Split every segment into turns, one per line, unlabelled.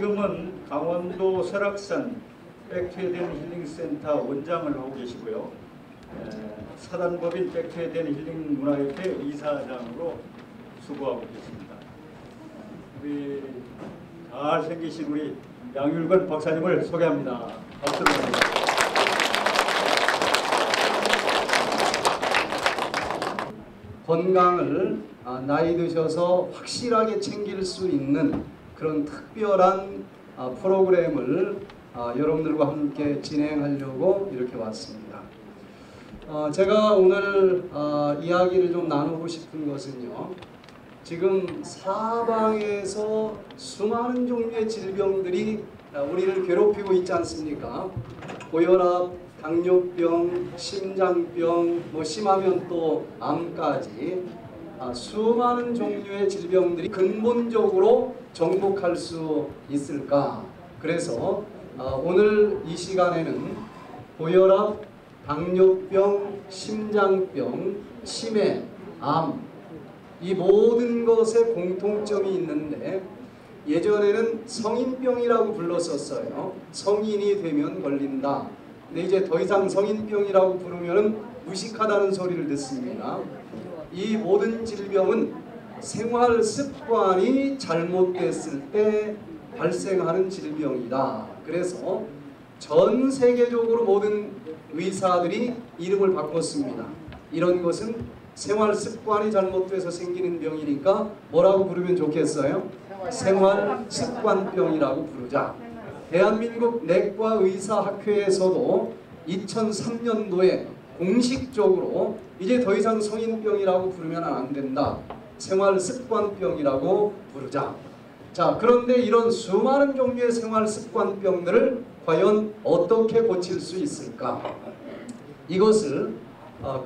지금은 강원도 설악산 백투에덴 힐링센터 원장을 하고 계시고요. 사단법인 백투에덴 힐링문화협회 이사장으로 수고하고 계십니다. 우리 잘생기신 우리 양율건 박사님을 소개합니다. 박수 드립니다.
건강을 나이 드셔서 확실하게 챙길 수 있는 그런 특별한 프로그램을 여러분들과 함께 진행하려고 이렇게 왔습니다. 제가 오늘 이야기를 좀 나누고 싶은 것은요, 지금 사방에서 수많은 종류의 질병들이 우리를 괴롭히고 있지 않습니까? 고혈압, 당뇨병, 심장병, 심하면 또 암까지 수많은 종류의 질병들이 근본적으로 정복할 수 있을까? 그래서 오늘 이 시간에는 고혈압, 당뇨병, 심장병, 치매, 암, 이 모든 것에 공통점이 있는데, 예전에는 성인병이라고 불렀었어요. 성인이 되면 걸린다. 근데 이제 더 이상 성인병이라고 부르면 무식하다는 소리를 듣습니다. 이 모든 질병은 생활 습관이 잘못됐을 때 발생하는 질병이다. 그래서 전 세계적으로 모든 의사들이 이름을 바꿨습니다. 이런 것은 생활 습관이 잘못돼서 생기는 병이니까 뭐라고 부르면 좋겠어요? 생활 습관병이라고 부르자. 대한민국 내과의사학회에서도 2003년도에 공식적으로 이제 더 이상 성인병이라고 부르면 안 된다. 생활습관병이라고 부르자. 자, 그런데 이런 수많은 종류의 생활습관병들을 과연 어떻게 고칠 수 있을까? 이것을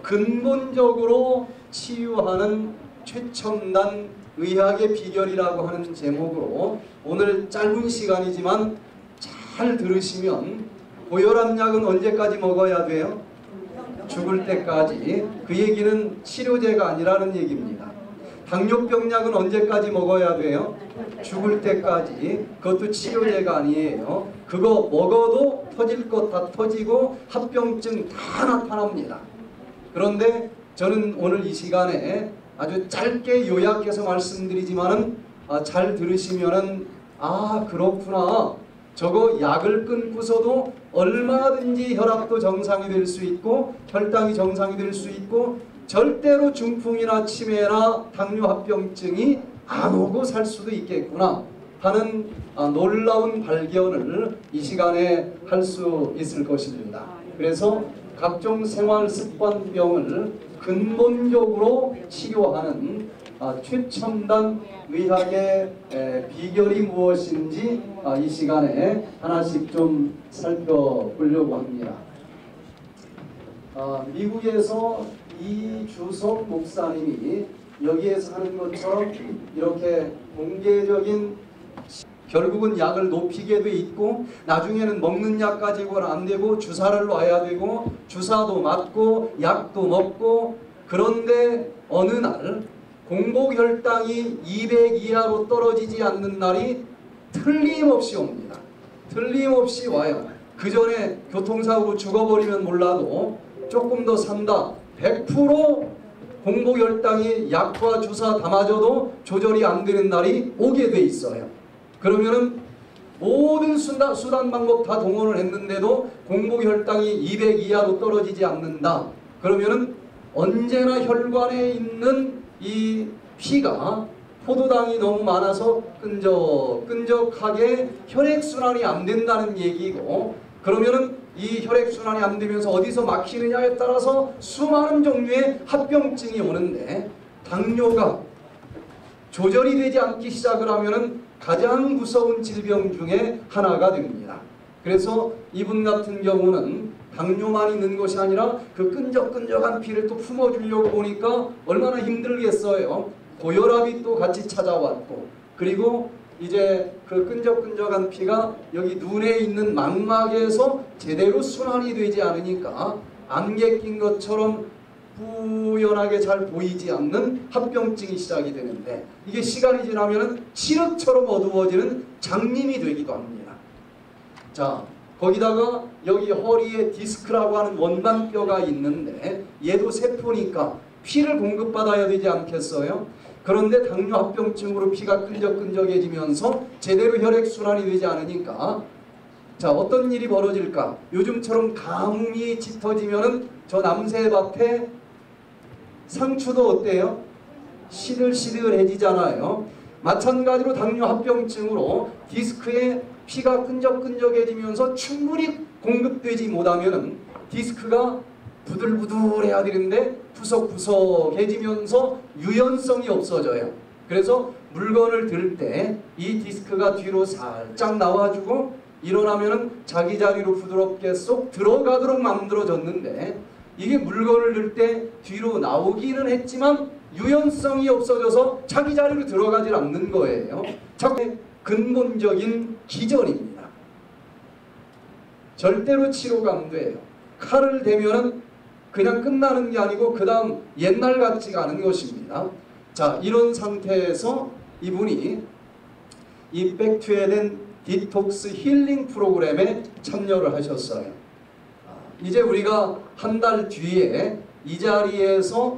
근본적으로 치유하는 최첨단 의학의 비결이라고 하는 제목으로 오늘 짧은 시간이지만 잘 들으시면, 고혈압 약은 언제까지 먹어야 돼요? 죽을 때까지. 그 얘기는 치료제가 아니라는 얘기입니다. 당뇨병 약은 언제까지 먹어야 돼요? 죽을 때까지. 그것도 치료제가 아니에요. 그거 먹어도 터질 것 다 터지고 합병증 다 나타납니다. 그런데 저는 오늘 이 시간에 아주 짧게 요약해서 말씀드리지만은 잘 들으시면은 그렇구나. 저거 약을 끊고서도 얼마든지 혈압도 정상이 될 수 있고 혈당이 정상이 될 수 있고 절대로 중풍이나 치매나 당뇨 합병증이 안 오고 살 수도 있겠구나 하는 놀라운 발견을 이 시간에 할 수 있을 것입니다. 그래서 각종 생활습관병을 근본적으로 치료하는 최첨단 의학의 비결이 무엇인지 이 시간에 하나씩 좀 살펴보려고 합니다. 미국에서 이주석 목사님이 여기에서 하는 것처럼 이렇게 공개적인, 결국은 약을 높이게 돼 있고 나중에는 먹는 약 가지고는 안 되고 주사를 놔야 되고 주사도 맞고 약도 먹고, 그런데 어느 날 공복혈당이 200 이하로 떨어지지 않는 날이 틀림없이 옵니다. 틀림없이 와요. 그 전에 교통사고로 죽어버리면 몰라도 조금 더 산다. 100% 공복혈당이 약과 주사 다 맞아도 조절이 안 되는 날이 오게 돼 있어요. 그러면은 모든 수단 방법 다 동원을 했는데도 공복혈당이 200 이하로 떨어지지 않는다. 그러면은 언제나 혈관에 있는 이 피가 포도당이 너무 많아서 끈적끈적하게 혈액순환이 안 된다는 얘기고, 그러면은 이 혈액순환이 안 되면서 어디서 막히느냐에 따라서 수많은 종류의 합병증이 오는데, 당뇨가 조절이 되지 않기 시작을 하면은 가장 무서운 질병 중에 하나가 됩니다. 그래서 이분 같은 경우는 당뇨만 있는 것이 아니라 그 끈적끈적한 피를 또 품어주려고 보니까 얼마나 힘들겠어요. 고혈압이 또 같이 찾아왔고, 그리고 이제 그 끈적끈적한 피가 여기 눈에 있는 망막에서 제대로 순환이 되지 않으니까 안개 낀 것처럼 뿌연하게 잘 보이지 않는 합병증이 시작이 되는데 이게 시간이 지나면은 칠흑처럼 어두워지는 장님이 되기도 합니다. 자, 거기다가 여기 허리에 디스크라고 하는 원반뼈가 있는데 얘도 세포니까 피를 공급받아야 되지 않겠어요? 그런데 당뇨합병증으로 피가 끈적끈적해지면서 제대로 혈액순환이 되지 않으니까 자, 어떤 일이 벌어질까? 요즘처럼 가뭄이 짙어지면은 저 남새밭에 상추도 어때요? 시들시들해지잖아요. 마찬가지로 당뇨합병증으로 디스크에 피가 끈적끈적해지면서 충분히 공급되지 못하면은 디스크가 부들부들해야 되는데 푸석푸석해지면서 유연성이 없어져요. 그래서 물건을 들 때 이 디스크가 뒤로 살짝 나와주고 일어나면은 자기 자리로 부드럽게 쏙 들어가도록 만들어졌는데 이게 물건을 들 때 뒤로 나오기는 했지만 유연성이 없어져서 자기 자리로 들어가질 않는 거예요. 자꾸 근본적인 기전입니다. 절대로 치료가 안 돼요. 칼을 대면은 그냥 끝나는 게 아니고 그 다음 옛날 같지가 않은 것입니다. 자, 이런 상태에서 이분이 이 백투에덴 디톡스 힐링 프로그램에 참여를 하셨어요. 이제 우리가 한 달 뒤에 이 자리에서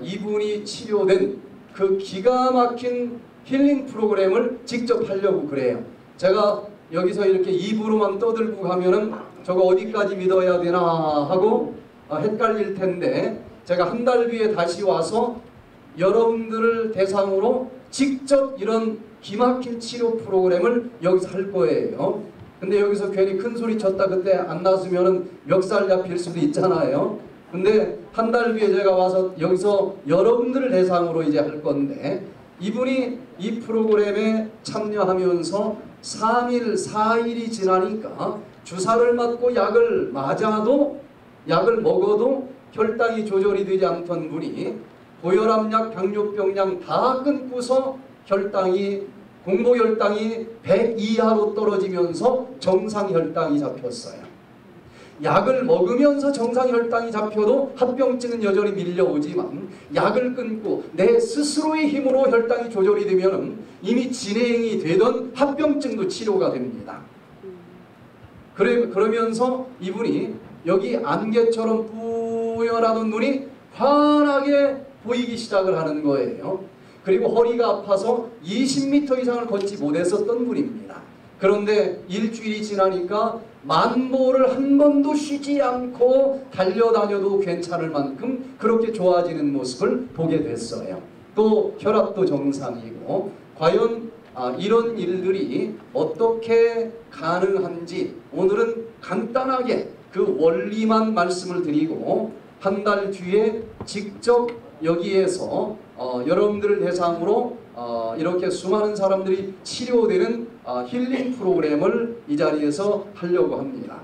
이분이 치료된 그 기가 막힌 힐링 프로그램을 직접 하려고 그래요. 제가 여기서 이렇게 입으로만 떠들고 가면은 저거 어디까지 믿어야 되나 하고 헷갈릴 텐데 제가 한 달 뒤에 다시 와서 여러분들을 대상으로 직접 이런 기막힌 치료 프로그램을 여기서 할 거예요. 근데 여기서 괜히 큰 소리 쳤다 그때 안 나서면은 멱살 잡힐 수도 있잖아요. 근데 한 달 뒤에 제가 와서 여기서 여러분들을 대상으로 이제 할 건데 이분이 이 프로그램에 참여하면서 3일, 4일이 지나니까 주사를 맞고 약을 맞아도 약을 먹어도 혈당이 조절이 되지 않던 분이 고혈압약, 당뇨병약 다 끊고서 공복혈당이 100 이하로 떨어지면서 정상혈당이 잡혔어요. 약을 먹으면서 정상혈당이 잡혀도 합병증은 여전히 밀려오지만 약을 끊고 내 스스로의 힘으로 혈당이 조절이 되면 이미 진행이 되던 합병증도 치료가 됩니다. 그러면서 이분이 여기 안개처럼 뿌연하던 눈이 환하게 보이기 시작을 하는 거예요. 그리고 허리가 아파서 20m 이상을 걷지 못했었던 분입니다. 그런데 일주일이 지나니까 만보를 한 번도 쉬지 않고 달려다녀도 괜찮을 만큼 그렇게 좋아지는 모습을 보게 됐어요. 또 혈압도 정상이고 과연 이런 일들이 어떻게 가능한지 오늘은 간단하게 그 원리만 말씀을 드리고 한 달 뒤에 직접 여기에서 여러분들을 대상으로 이렇게 수많은 사람들이 치료되는 힐링 프로그램을 이 자리에서 하려고 합니다.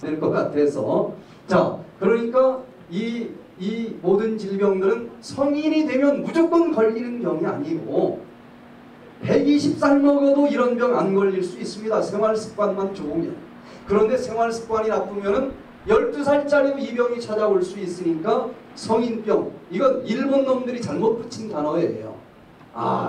될 것 같아서 자, 그러니까 이 모든 질병들은 성인이 되면 무조건 걸리는 병이 아니고 120살 먹어도 이런 병 안 걸릴 수 있습니다. 생활습관만 좋으면. 그런데 생활습관이 나쁘면은 12살짜리도 이 병이 찾아올 수 있으니까 성인병, 이건 일본 놈들이 잘못 붙인 단어예요.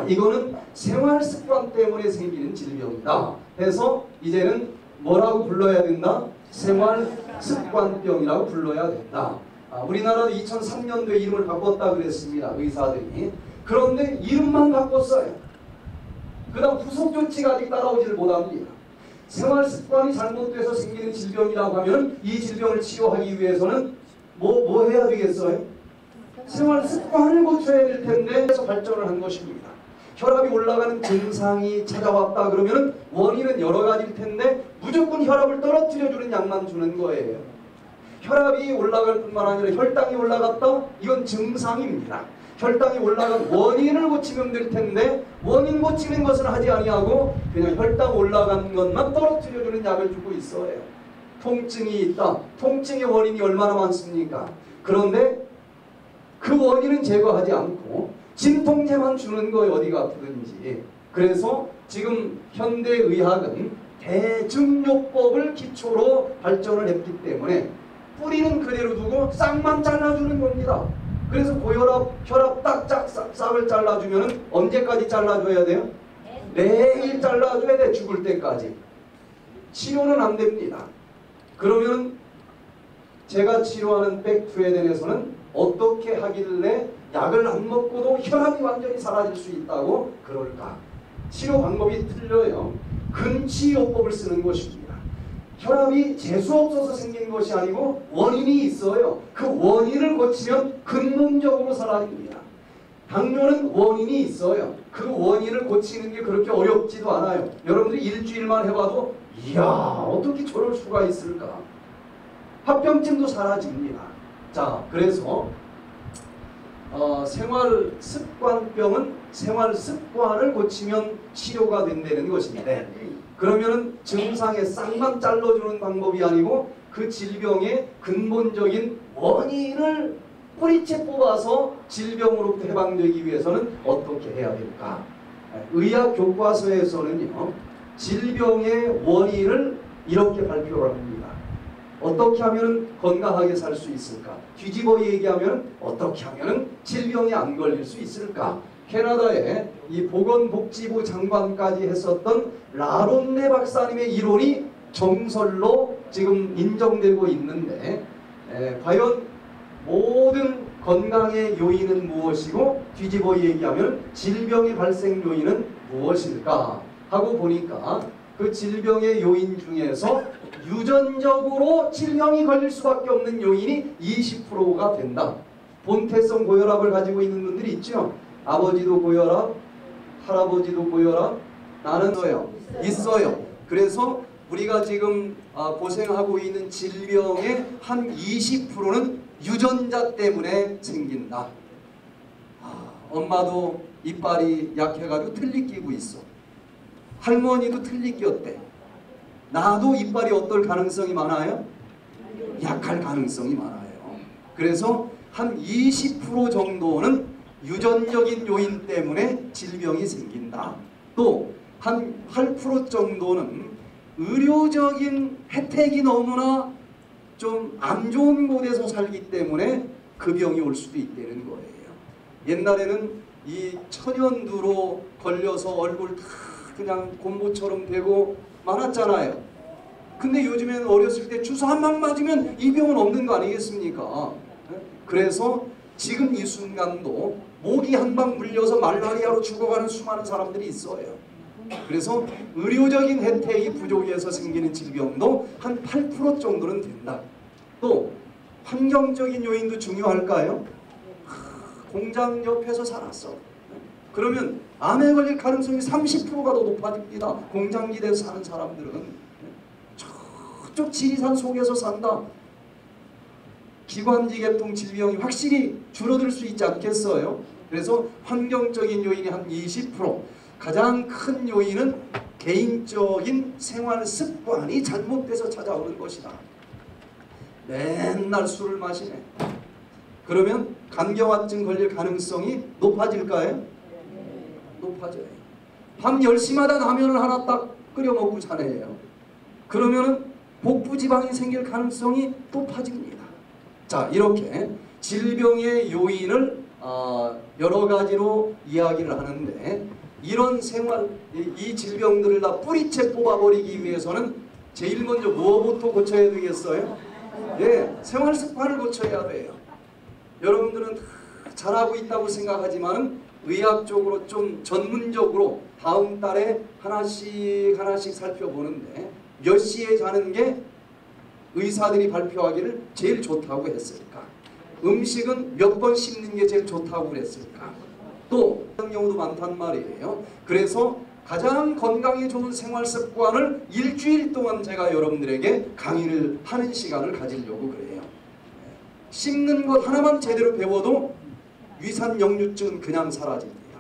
이거는 생활습관 때문에 생기는 질병이다. 해서 이제는 뭐라고 불러야 된다? 생활습관병이라고 불러야 된다. 우리나라도 2003년도에 이름을 바꿨다 그랬습니다. 의사들이. 그런데 이름만 바꿨어요. 그 다음 후속 조치가 아직 따라오지를 못합니다. 생활습관이 잘못돼서 생기는 질병이라고 하면 이 질병을 치료하기 위해서는 뭐 해야 되겠어요? 생활습관을 고쳐야 될 텐데 그래서 발전을 한 것입니다. 혈압이 올라가는 증상이 찾아왔다 그러면 원인은 여러 가지일 텐데 무조건 혈압을 떨어뜨려주는 약만 주는 거예요. 혈압이 올라갈 뿐만 아니라 혈당이 올라갔다? 이건 증상입니다. 혈당이 올라간 원인을 고치면 될 텐데 원인 고치는 것은 하지 아니하고 그냥 혈당 올라간 것만 떨어뜨려주는 약을 주고 있어요. 통증이 있다. 통증의 원인이 얼마나 많습니까? 그런데 그 원인은 제거하지 않고 진통제만 주는 거예요. 어디가 아프든지. 그래서 지금 현대의학은 대증요법을 기초로 발전을 했기 때문에 뿌리는 그대로 두고 싹만 잘라주는 겁니다. 그래서 고혈압, 혈압 딱 싹을 잘라주면 언제까지 잘라줘야 돼요? 매일 잘라줘야 돼. 죽을 때까지. 치료는 안 됩니다. 그러면 제가 치료하는 백투에덴에서는 어떻게 하길래 약을 안 먹고도 혈압이 완전히 사라질 수 있다고 그럴까? 치료 방법이 틀려요. 근치요법을 쓰는 것입니다. 혈압이 재수없어서 생긴 것이 아니고 원인이 있어요. 그 원인을 고치면 근본적으로 사라집니다. 당뇨는 원인이 있어요. 그 원인을 고치는 게 그렇게 어렵지도 않아요. 여러분들이 일주일만 해봐도 이야 어떻게 저럴 수가 있을까? 합병증도 사라집니다. 자, 그래서 생활습관병은 생활습관을 고치면 치료가 된다는 것입니다. 그러면은 증상의 싹만 잘라주는 방법이 아니고 그 질병의 근본적인 원인을 뿌리채 뽑아서 질병으로부터 해방되기 위해서는 어떻게 해야 될까? 의학 교과서에서는요, 질병의 원인을 이렇게 발표를 합니다. 어떻게 하면 건강하게 살 수 있을까? 뒤집어 얘기하면 어떻게 하면 질병에 안 걸릴 수 있을까? 캐나다의 이 보건복지부 장관까지 했었던 라론네 박사님의 이론이 정설로 지금 인정되고 있는데, 과연 모든 건강의 요인은 무엇이고 뒤집어 얘기하면 질병의 발생 요인은 무엇일까 하고 보니까 그 질병의 요인 중에서 유전적으로 질병이 걸릴 수밖에 없는 요인이 20%가 된다. 본태성 고혈압을 가지고 있는 분들이 있죠. 아버지도 고혈압, 할아버지도 고혈압, 나는 있어요. 그래서 우리가 지금 고생하고 있는 질병의 한 20%는 유전자 때문에 생긴다. 엄마도 이빨이 약해가지고 틀니 끼고 있어. 할머니도 틀니 꼈대. 나도 이빨이 어떨 가능성이 많아요? 약할 가능성이 많아요. 그래서 한 20% 정도는 유전적인 요인 때문에 질병이 생긴다. 또 한 8% 정도는 의료적인 혜택이 너무나 좀 안 좋은 곳에서 살기 때문에 그 병이 올 수도 있다는 거예요. 옛날에는 이 천연두로 걸려서 얼굴 다 그냥 곰보처럼 되고 많았잖아요. 근데 요즘에는 어렸을 때 주사 한 방 맞으면 이 병은 없는 거 아니겠습니까? 그래서 지금 이 순간도 모기 한 방 물려서 말라리아로 죽어가는 수많은 사람들이 있어요. 그래서 의료적인 혜택이 부족해서 생기는 질병도 한 8% 정도는 된다. 또 환경적인 요인도 중요할까요? 공장 옆에서 살았어. 그러면 암에 걸릴 가능성이 30%가 더 높아집니다. 공장지대에서 사는 사람들은. 저쪽 지리산 속에서 산다. 기관지계통 질병이 확실히 줄어들 수 있지 않겠어요? 그래서 환경적인 요인이 한 20%, 가장 큰 요인은 개인적인 생활 습관이 잘못돼서 찾아오는 것이다. 맨날 술을 마시네. 그러면 간경화증 걸릴 가능성이 높아질까요? 높아져요. 밤 10시마다 라면을 하나 딱 끓여 먹고 자네요. 그러면 복부 지방이 생길 가능성이 높아집니다. 자, 이렇게 질병의 요인을 여러 가지로 이야기를 하는데, 이런 생활, 이 질병들을 다 뿌리채 뽑아버리기 위해서는 제일 먼저 무엇부터 고쳐야 되겠어요? 생활 습관을 고쳐야 돼요. 여러분들은 잘하고 있다고 생각하지만 의학적으로 좀 전문적으로 다음 달에 하나씩 살펴보는데, 몇 시에 자는 게 의사들이 발표하기를 제일 좋다고 했을까? 음식은 몇 번 씹는 게 제일 좋다고 그랬을까? 또 그런 경우도 많단 말이에요. 그래서 가장 건강에 좋은 생활 습관을 일주일 동안 제가 여러분들에게 강의를 하는 시간을 가지려고 그래요. 씹는 것 하나만 제대로 배워도 위산 역류증은 그냥 사라집니다.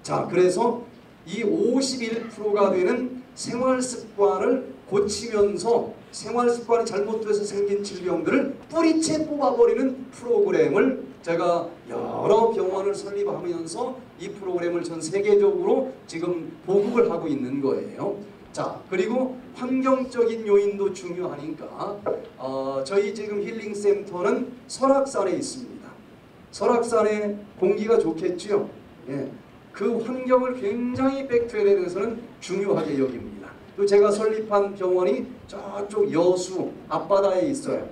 자, 그래서 이 51%가 되는 생활 습관을 고치면서 생활 습관이 잘못돼서 생긴 질병들을 뿌리채 뽑아버리는 프로그램을 제가 여러 병원을 설립하면서 이 프로그램을 전 세계적으로 지금 보급을 하고 있는 거예요. 자, 그리고 환경적인 요인도 중요하니까 저희 지금 힐링센터는 설악산에 있습니다. 설악산에 공기가 좋겠지요. 예, 그 환경을 굉장히 백투에덴에서는 중요하게 여깁니다. 또 제가 설립한 병원이 저쪽 여수 앞바다에 있어요.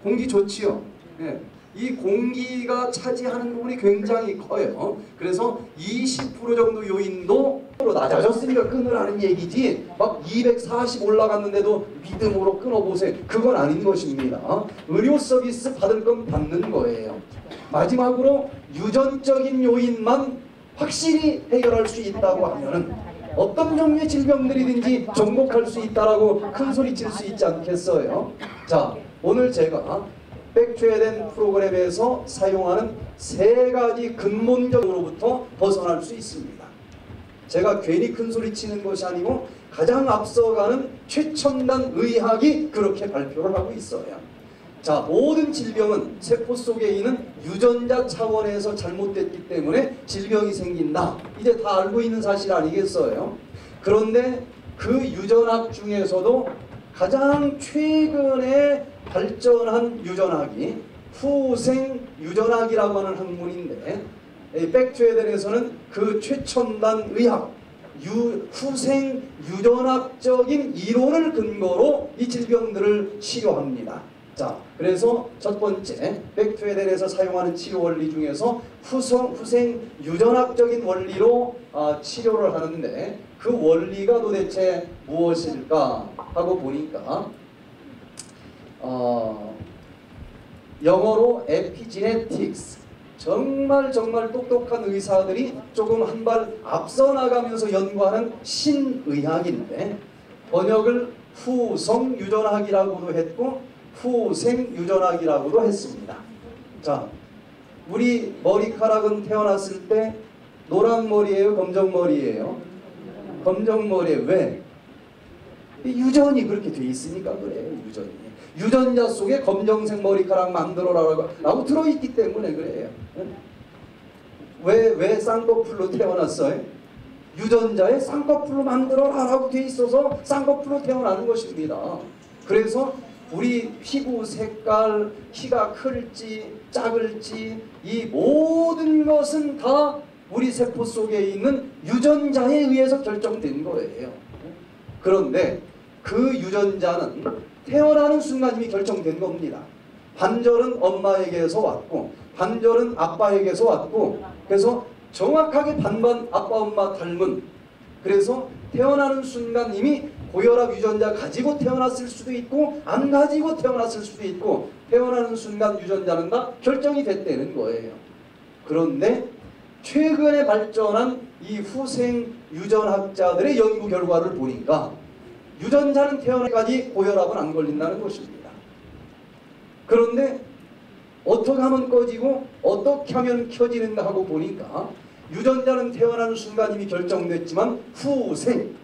공기 좋지요. 예, 이 공기가 차지하는 부분이 굉장히 커요. 그래서 20% 정도 요인도 낮아졌으니까 끊으라는 얘기지 막 240 올라갔는데도 믿음으로 끊어보세요. 그건 아닌 것입니다. 의료 서비스 받을 건 받는 거예요. 마지막으로 유전적인 요인만 확실히 해결할 수 있다고 하면은 어떤 종류의 질병들이든지 정복할 수 있다라고 큰 소리 칠 수 있지 않겠어요? 자, 오늘 제가 백투에덴 프로그램에서 사용하는 3가지 근본적으로부터 벗어날 수 있습니다. 제가 괜히 큰 소리 치는 것이 아니고 가장 앞서가는 최첨단 의학이 그렇게 발표를 하고 있어요. 자, 모든 질병은 세포 속에 있는 유전자 차원에서 잘못됐기 때문에 질병이 생긴다. 이제 다 알고 있는 사실 아니겠어요? 그런데 그 유전학 중에서도 가장 최근에 발전한 유전학이 후생 유전학이라고 하는 학문인데, 백투에덴에서는 그 최첨단 의학, 후생 유전학적인 이론을 근거로 이 질병들을 치료합니다. 자, 그래서 첫 번째 백투에덴에서 사용하는 치료 원리 중에서 후생 유전학적인 원리로 치료를 하는데, 그 원리가 도대체 무엇일까 하고 보니까 영어로 에피제네틱스, 정말 똑똑한 의사들이 조금 한 발 앞서 나가면서 연구하는 신의학인데, 번역을 후성 유전학이라고도 했고 후생 유전학이라고도 했습니다. 자, 우리 머리카락은 태어났을 때 노란 머리예요, 검정 머리예요? 검정 머리에 왜? 유전이 그렇게 돼 있으니까 그래요. 유전자 속에 검정색 머리카락 만들어라고 들어있기 때문에 그래요. 왜 쌍꺼풀로 태어났어요? 유전자에 쌍꺼풀로 만들어라라고 돼 있어서 쌍꺼풀로 태어나는 것입니다. 그래서 우리 피부 색깔, 키가 클지 작을지 이 모든 것은 다 우리 세포 속에 있는 유전자에 의해서 결정된 거예요. 그런데 그 유전자는 태어나는 순간 이미 결정된 겁니다. 반절은 엄마에게서 왔고 반절은 아빠에게서 왔고, 그래서 정확하게 반반 아빠 엄마 닮은, 그래서 태어나는 순간 이미 고혈압 유전자 가지고 태어났을 수도 있고 안 가지고 태어났을 수도 있고, 태어나는 순간 유전자는 다 결정이 됐다는 거예요. 그런데 최근에 발전한 이 후생 유전학자들의 연구 결과를 보니까 유전자는 태어나기까지 고혈압은 안 걸린다는 것입니다. 그런데 어떻게 하면 꺼지고 어떻게 하면 켜지는가 하고 보니까 유전자는 태어나는 순간 이미 결정됐지만 후생,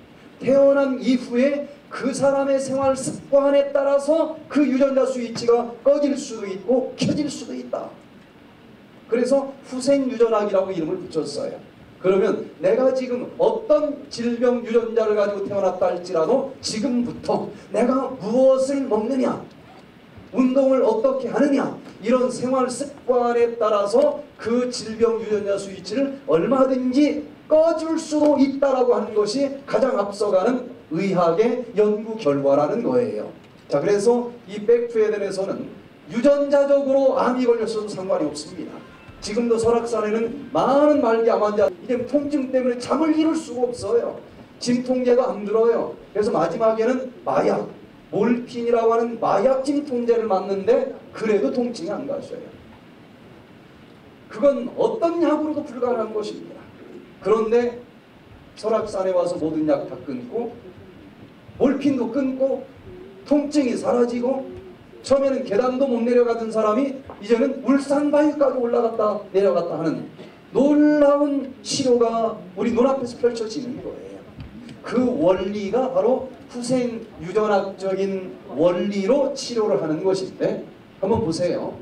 태어난 이후에 그 사람의 생활 습관에 따라서 그 유전자 스위치가 꺼질 수도 있고 켜질 수도 있다. 그래서 후생 유전학이라고 이름을 붙였어요. 그러면 내가 지금 어떤 질병 유전자를 가지고 태어났다 할지라도 지금부터 내가 무엇을 먹느냐, 운동을 어떻게 하느냐, 이런 생활 습관에 따라서 그 질병 유전자 스위치를 얼마든지 꺼줄 수도 있다라고 하는 것이 가장 앞서가는 의학의 연구 결과라는 거예요. 자, 그래서 이 백투에덴에서는 유전자적으로 암이 걸렸어도 상관이 없습니다. 지금도 설악산에는 많은 말기암 환자, 이제 통증 때문에 잠을 이룰 수가 없어요. 진통제가 안 들어요. 그래서 마지막에는 마약, 몰핀이라고 하는 마약 진통제를 맞는데 그래도 통증이 안 가셔요. 그건 어떤 약으로도 불가능한 것입니다. 그런데 설악산에 와서 모든 약 다 끊고 몰핀도 끊고 통증이 사라지고, 처음에는 계단도 못 내려가던 사람이 이제는 울산바위까지 올라갔다 내려갔다 하는 놀라운 치료가 우리 눈앞에서 펼쳐지는 거예요. 그 원리가 바로 후생 유전학적인 원리로 치료를 하는 것인데, 한번 보세요.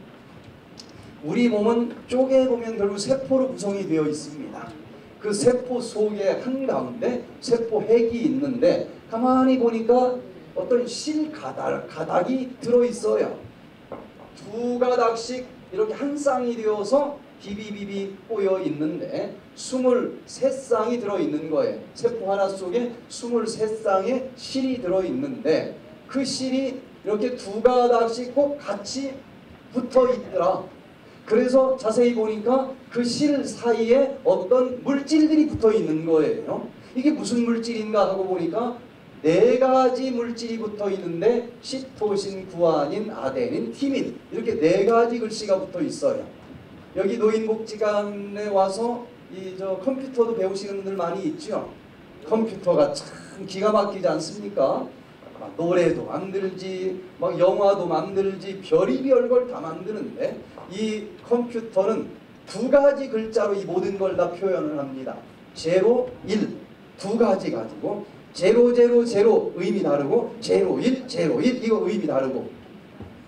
우리 몸은 쪼개보면 결국 세포로 구성이 되어 있습니다. 그 그 세포 속에 한가운데 세포핵이 있는데 가만히 보니까 어떤 실 가닥이 들어있어요. 두 가닥씩 이렇게 한 쌍이 되어서 비비비비 꼬여 있는데 23쌍이 들어있는 거예요. 세포 하나 속에 23쌍의 실이 들어있는데 그 실이 이렇게 두 가닥씩 꼭 같이 붙어 있더라. 그래서 자세히 보니까 그 실 사이에 어떤 물질들이 붙어 있는 거예요. 이게 무슨 물질인가 하고 보니까 4가지 물질이 붙어 있는데 시토신, 구아닌, 아데닌, 티민 이렇게 4가지 글씨가 붙어 있어요. 여기 노인복지관에 와서 컴퓨터도 배우시는 분들 많이 있죠. 컴퓨터가 참 기가 막히지 않습니까? 노래도 만들지, 막 영화도 만들지, 별의별 걸 다 만드는데 이 컴퓨터는 2가지 글자로 이 모든 걸 다 표현을 합니다. 0, 1 2가지 가지고 0, 0, 0 의미 다르고 0, 1, 0, 1 이거 의미 다르고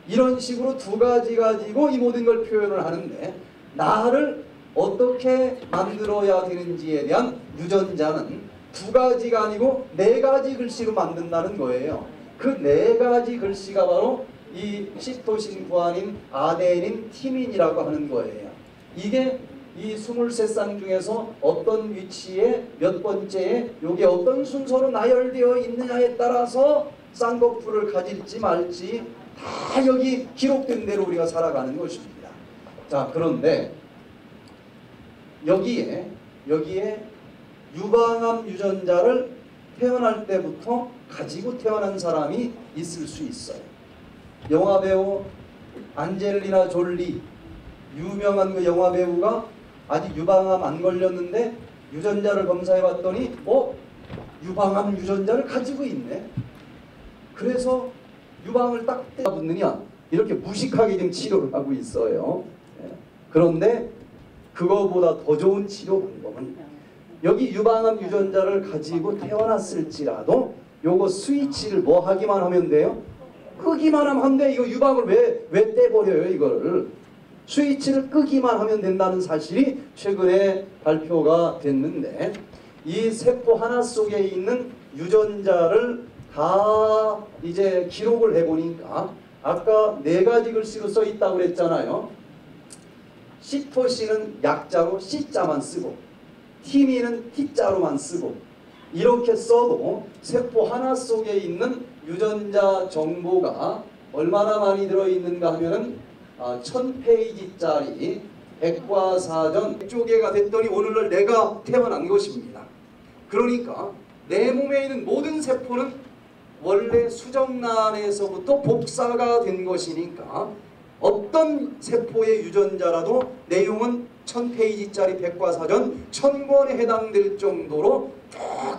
이런 식으로 2가지 가지고 이 모든 걸 표현을 하는데 나를 어떻게 만들어야 되는지에 대한 유전자는 2가지가 아니고 4가지 글씨로 만든다는 거예요. 그 4가지 글씨가 바로 이 시토신, 구아닌, 아데닌, 티민이라고 하는 거예요. 이게 이 23쌍 중에서 어떤 위치에 몇 번째에 요게 어떤 순서로 나열되어 있느냐에 따라서 쌍꺼풀을 가질지 말지 다 여기 기록된 대로 우리가 살아가는 것입니다. 자, 그런데 여기에 유방암 유전자를 태어날 때부터 가지고 태어난 사람이 있을 수 있어요. 영화배우 안젤리나 졸리, 유명한 그 영화배우가 아직 유방암 안 걸렸는데 유전자를 검사해 봤더니 유방암 유전자를 가지고 있네. 그래서 유방을 딱 떼어붙느냐 이렇게 무식하게 지금 치료를 하고 있어요. 그런데 그거보다 더 좋은 치료 방법은 여기 유방암 유전자를 가지고 태어났을지라도 요거 스위치를 뭐 하기만 하면 돼요? 끄기만 하면 돼. 이거 유방을 왜 떼버려요 이거를. 스위치를 끄기만 하면 된다는 사실이 최근에 발표가 됐는데 이 세포 하나 속에 있는 유전자를 다 이제 기록을 해보니까 아까 4가지 글씨로 써 있다고 그랬잖아요. 시토신은 약자로 C자만 쓰고 티민은 T자로만 쓰고 이렇게 써도 세포 하나 속에 있는 유전자 정보가 얼마나 많이 들어있는가 하면은 1000페이지짜리 백과사전 100조개가 됐더니 오늘날 내가 태어난 것입니다. 그러니까 내 몸에 있는 모든 세포는 원래 수정란에서부터 복사가 된 것이니까 어떤 세포의 유전자라도 내용은 1000페이지짜리 백과사전 1000권에 해당될 정도로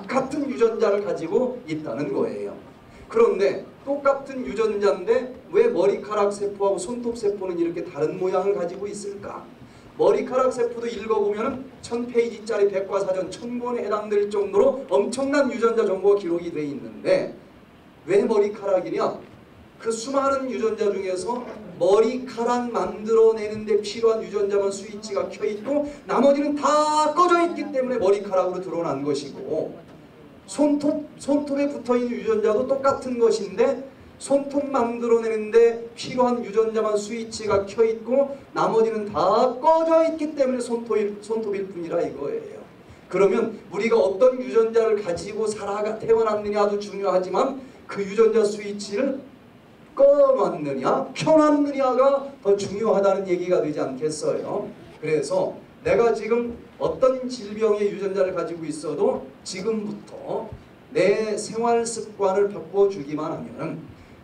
똑같은 유전자를 가지고 있다는 거예요. 그런데 똑같은 유전자인데 왜 머리카락 세포하고 손톱 세포는 이렇게 다른 모양을 가지고 있을까? 머리카락 세포도 읽어보면 1000페이지짜리 백과사전 1000권에 해당될 정도로 엄청난 유전자 정보가 기록이 되어 있는데 왜 머리카락이냐? 그 수많은 유전자 중에서 머리카락 만들어내는 데 필요한 유전자만 스위치가 켜있고 나머지는 다 꺼져 있기 때문에 머리카락으로 드러난 것이고 손톱에 붙어있는 유전자도 똑같은 것인데 손톱 만들어내는데 필요한 유전자만 스위치가 켜있고 나머지는 다 꺼져 있기 때문에 손톱일 뿐이라 이거예요. 그러면 우리가 어떤 유전자를 가지고 태어났느냐도 중요하지만 그 유전자 스위치를 꺼놨느냐 켜놨느냐가 더 중요하다는 얘기가 되지 않겠어요. 그래서 내가 지금 어떤 질병의 유전자를 가지고 있어도 지금부터 내 생활 습관을 바꿔주기만 하면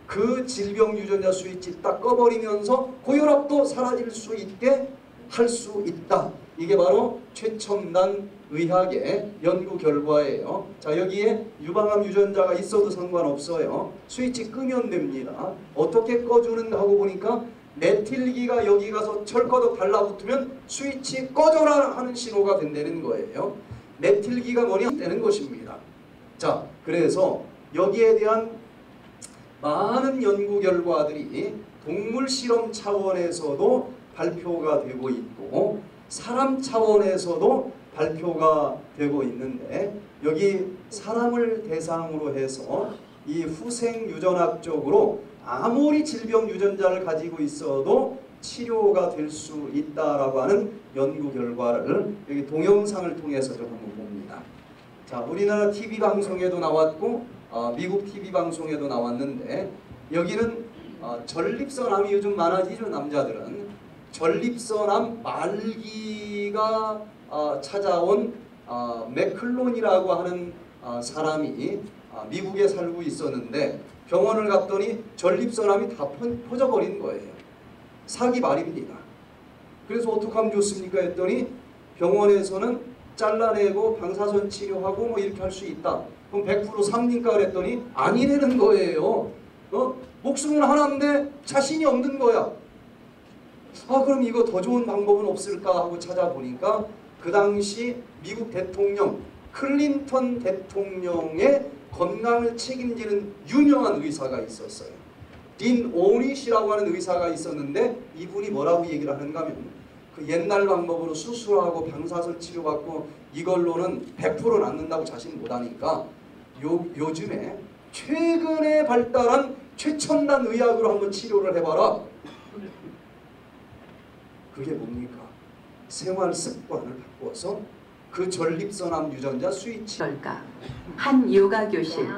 그 질병 유전자 스위치 딱 꺼버리면서 고혈압도 사라질 수 있게 할 수 있다. 이게 바로 최첨단 의학의 연구 결과예요. 자, 여기에 유방암 유전자가 있어도 상관없어요. 스위치 끄면 됩니다. 어떻게 꺼주는가 하고 보니까 메틸기가 여기 가서 철거덕 달라붙으면 스위치 꺼져라 하는 신호가 된다는 거예요. 메틸기가 뭐냐 되는 것입니다. 자, 그래서 여기에 대한 많은 연구 결과들이 동물 실험 차원에서도 발표가 되고 있고 사람 차원에서도 발표가 되고 있는데 여기 사람을 대상으로 해서 이 후생 유전학적으로 아무리 질병 유전자를 가지고 있어도 치료가 될 수 있다라고 하는 연구 결과를 여기 동영상을 통해서 좀 한번 봅니다. 자, 우리나라 TV 방송에도 나왔고 미국 TV 방송에도 나왔는데 여기는 전립선암이 요즘 많아지죠. 남자들은 전립선암 말기가 찾아온 맥클론이라고 하는 사람이 미국에 살고 있었는데 병원을 갔더니 전립선암이 다 퍼져버린 거예요. 사기 말입니다. 그래서 어떻게 하면 좋습니까 했더니 병원에서는 잘라내고 방사선 치료하고 뭐 이렇게 할 수 있다. 그럼 100% 삽니까 그랬더니 아니라는 거예요. 목숨은 하나인데 자신이 없는 거야. 그럼 이거 더 좋은 방법은 없을까 하고 찾아보니까 그 당시 미국 대통령 클린턴 대통령의 건강을 책임지는 유명한 의사가 있었어요. 딘 오니시라고 하는 의사가 있었는데 이분이 뭐라고 얘기를 하는가 하면 그 옛날 방법으로 수술하고 방사선 치료받고 이걸로는 100% 낫는다고 자신 못하니까 요즘에 최근에 발달한 최첨단 의학으로 한번 치료를 해봐라. 그게 뭡니까? 생활 습관을 바꿔서 그 전립선암 유전자 스위치.
한 요가 교실.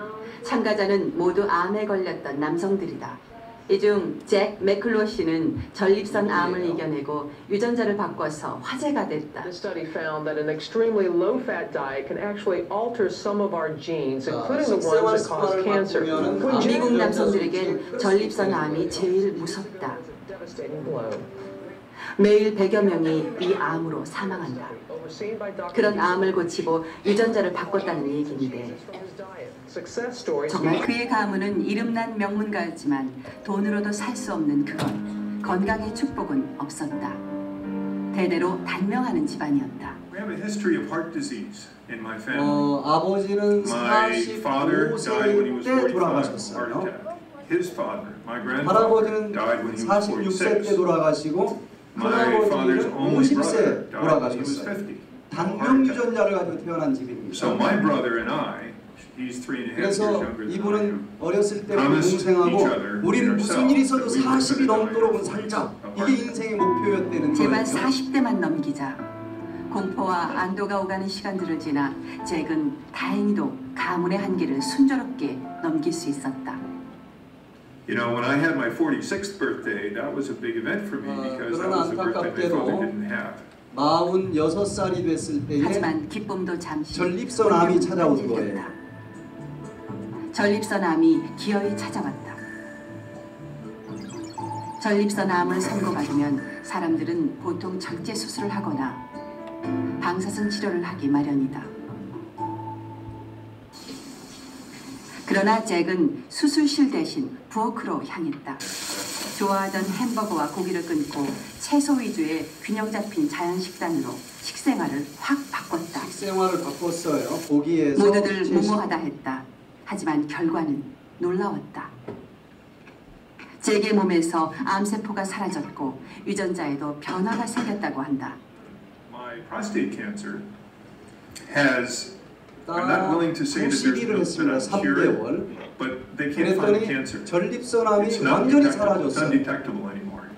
참가자는 모두 암에 걸렸던 남성들이다. 이 중 잭 맥클로시는 전립선 암을 이겨내고 유전자를 바꿔서 화제가 됐다.
The study found that an extremely low-fat diet can actually alter some of our genes, including the ones that cause cancer.
미국 남성들에겐 전립선 암이 제일 무섭다. 매일 100여 명이 이 암으로 사망한다. 그런 암을 고치고 유전자를 바꿨다는 얘기인데 정말 그의 가문은 이름난 명문가였지만 돈으로도 살 수 없는 그건 건강의 축복은 없었다. 대대로 단명하는 집안이었다.
We have a history of heart disease in my family.
아버지는
My father died when he was
45세
45, heart
돌아가셨어요.
attack. His father, my
할아버지는
grandfather, died when he was
46세 때
46.
돌아가시고
My father's
큰아버지는
only
50세
brother died when he was
돌아가셨어요.
50.
단명 유전자를 가지고 태어난 집입니다.
So my brother and I, he's 3.5 years
그래서
younger than I
이분은
am.
어렸을 때
Promise each
동생하고
other
우리는
and
무슨 일이 있어도
ourselves that we were
40이
gonna
넘도록은
die
살자.
of
이게
heart
인생의 목표였다는
제발
거예요.
40대만 넘기자. 공포와 안도가 오가는 시간들을 지나 잭은 다행히도 가문의 한계를 순조롭게 넘길 수 있었다.
You know, when I had my 46th birthday, that was a big event for me because that
그러나
was the birthday my father
안타깝게도
didn't have.
46살이 됐을 때에
하지만 기쁨도 잠시
전립선암이 찾아온 거예요.
전립선암이 기어이 찾아왔다. 전립선암을 선고받으면 사람들은 보통 절제 수술을 하거나 방사선 치료를 하기 마련이다. 그러나 잭은 수술실 대신 부엌으로 향했다. 좋아하던 햄버거와 고기를 끊고 채소 위주의 균형 잡힌 자연 식단으로 식생활을 확 바꿨다.
식생활을 바꿨어요. 고기에서
모두들 무모하다 했다. 하지만 결과는 놀라웠다. 잭의 몸에서 암세포가 사라졌고 유전자에도 변화가 생겼다고 한다.
My prostate cancer has, I'm not willing to say that there's no, that I'm cured, but they can't find cancer. It's
전립선암이
not
완전히
detectable, it's
사라졌어요.
undetectable anymore.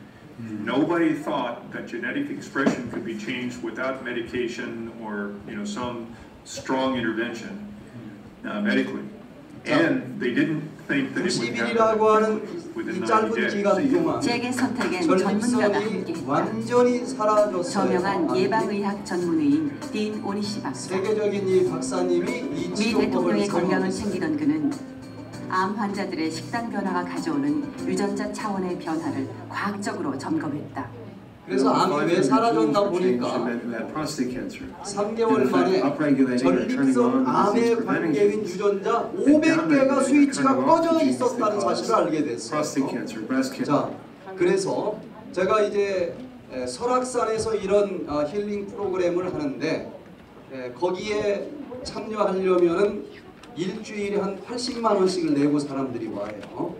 Nobody thought that genetic expression could be changed without medication or some strong intervention medically. And they didn't think that it would
90일이라고 하는
happen within
이
90
짧은
days.
기간 동안
잭의 선택엔 전문가가
전립선이
함께했다.
완전히 사라졌어요.
저명한 예방의학 전문의인 딘 오니시 박사.
세계적인 이 박사님이 이
미
치료법을
대통령의 건강을
선언했어요.
챙기던 그는 암 환자들의 식단 변화가 가져오는 유전자 차원의 변화를 과학적으로 점검했다.
그래서 암이 왜 사라졌나 보니까 3개월 만에 전립선 암에 관계인 유전자 500개가 스위치가 꺼져 있었다는 사실을 알게 됐어요. 자, 그래서 제가 이제 설악산에서 이런 힐링 프로그램을 하는데 거기에 참여하려면은 일주일에 한 80만 원씩을 내고 사람들이 와요.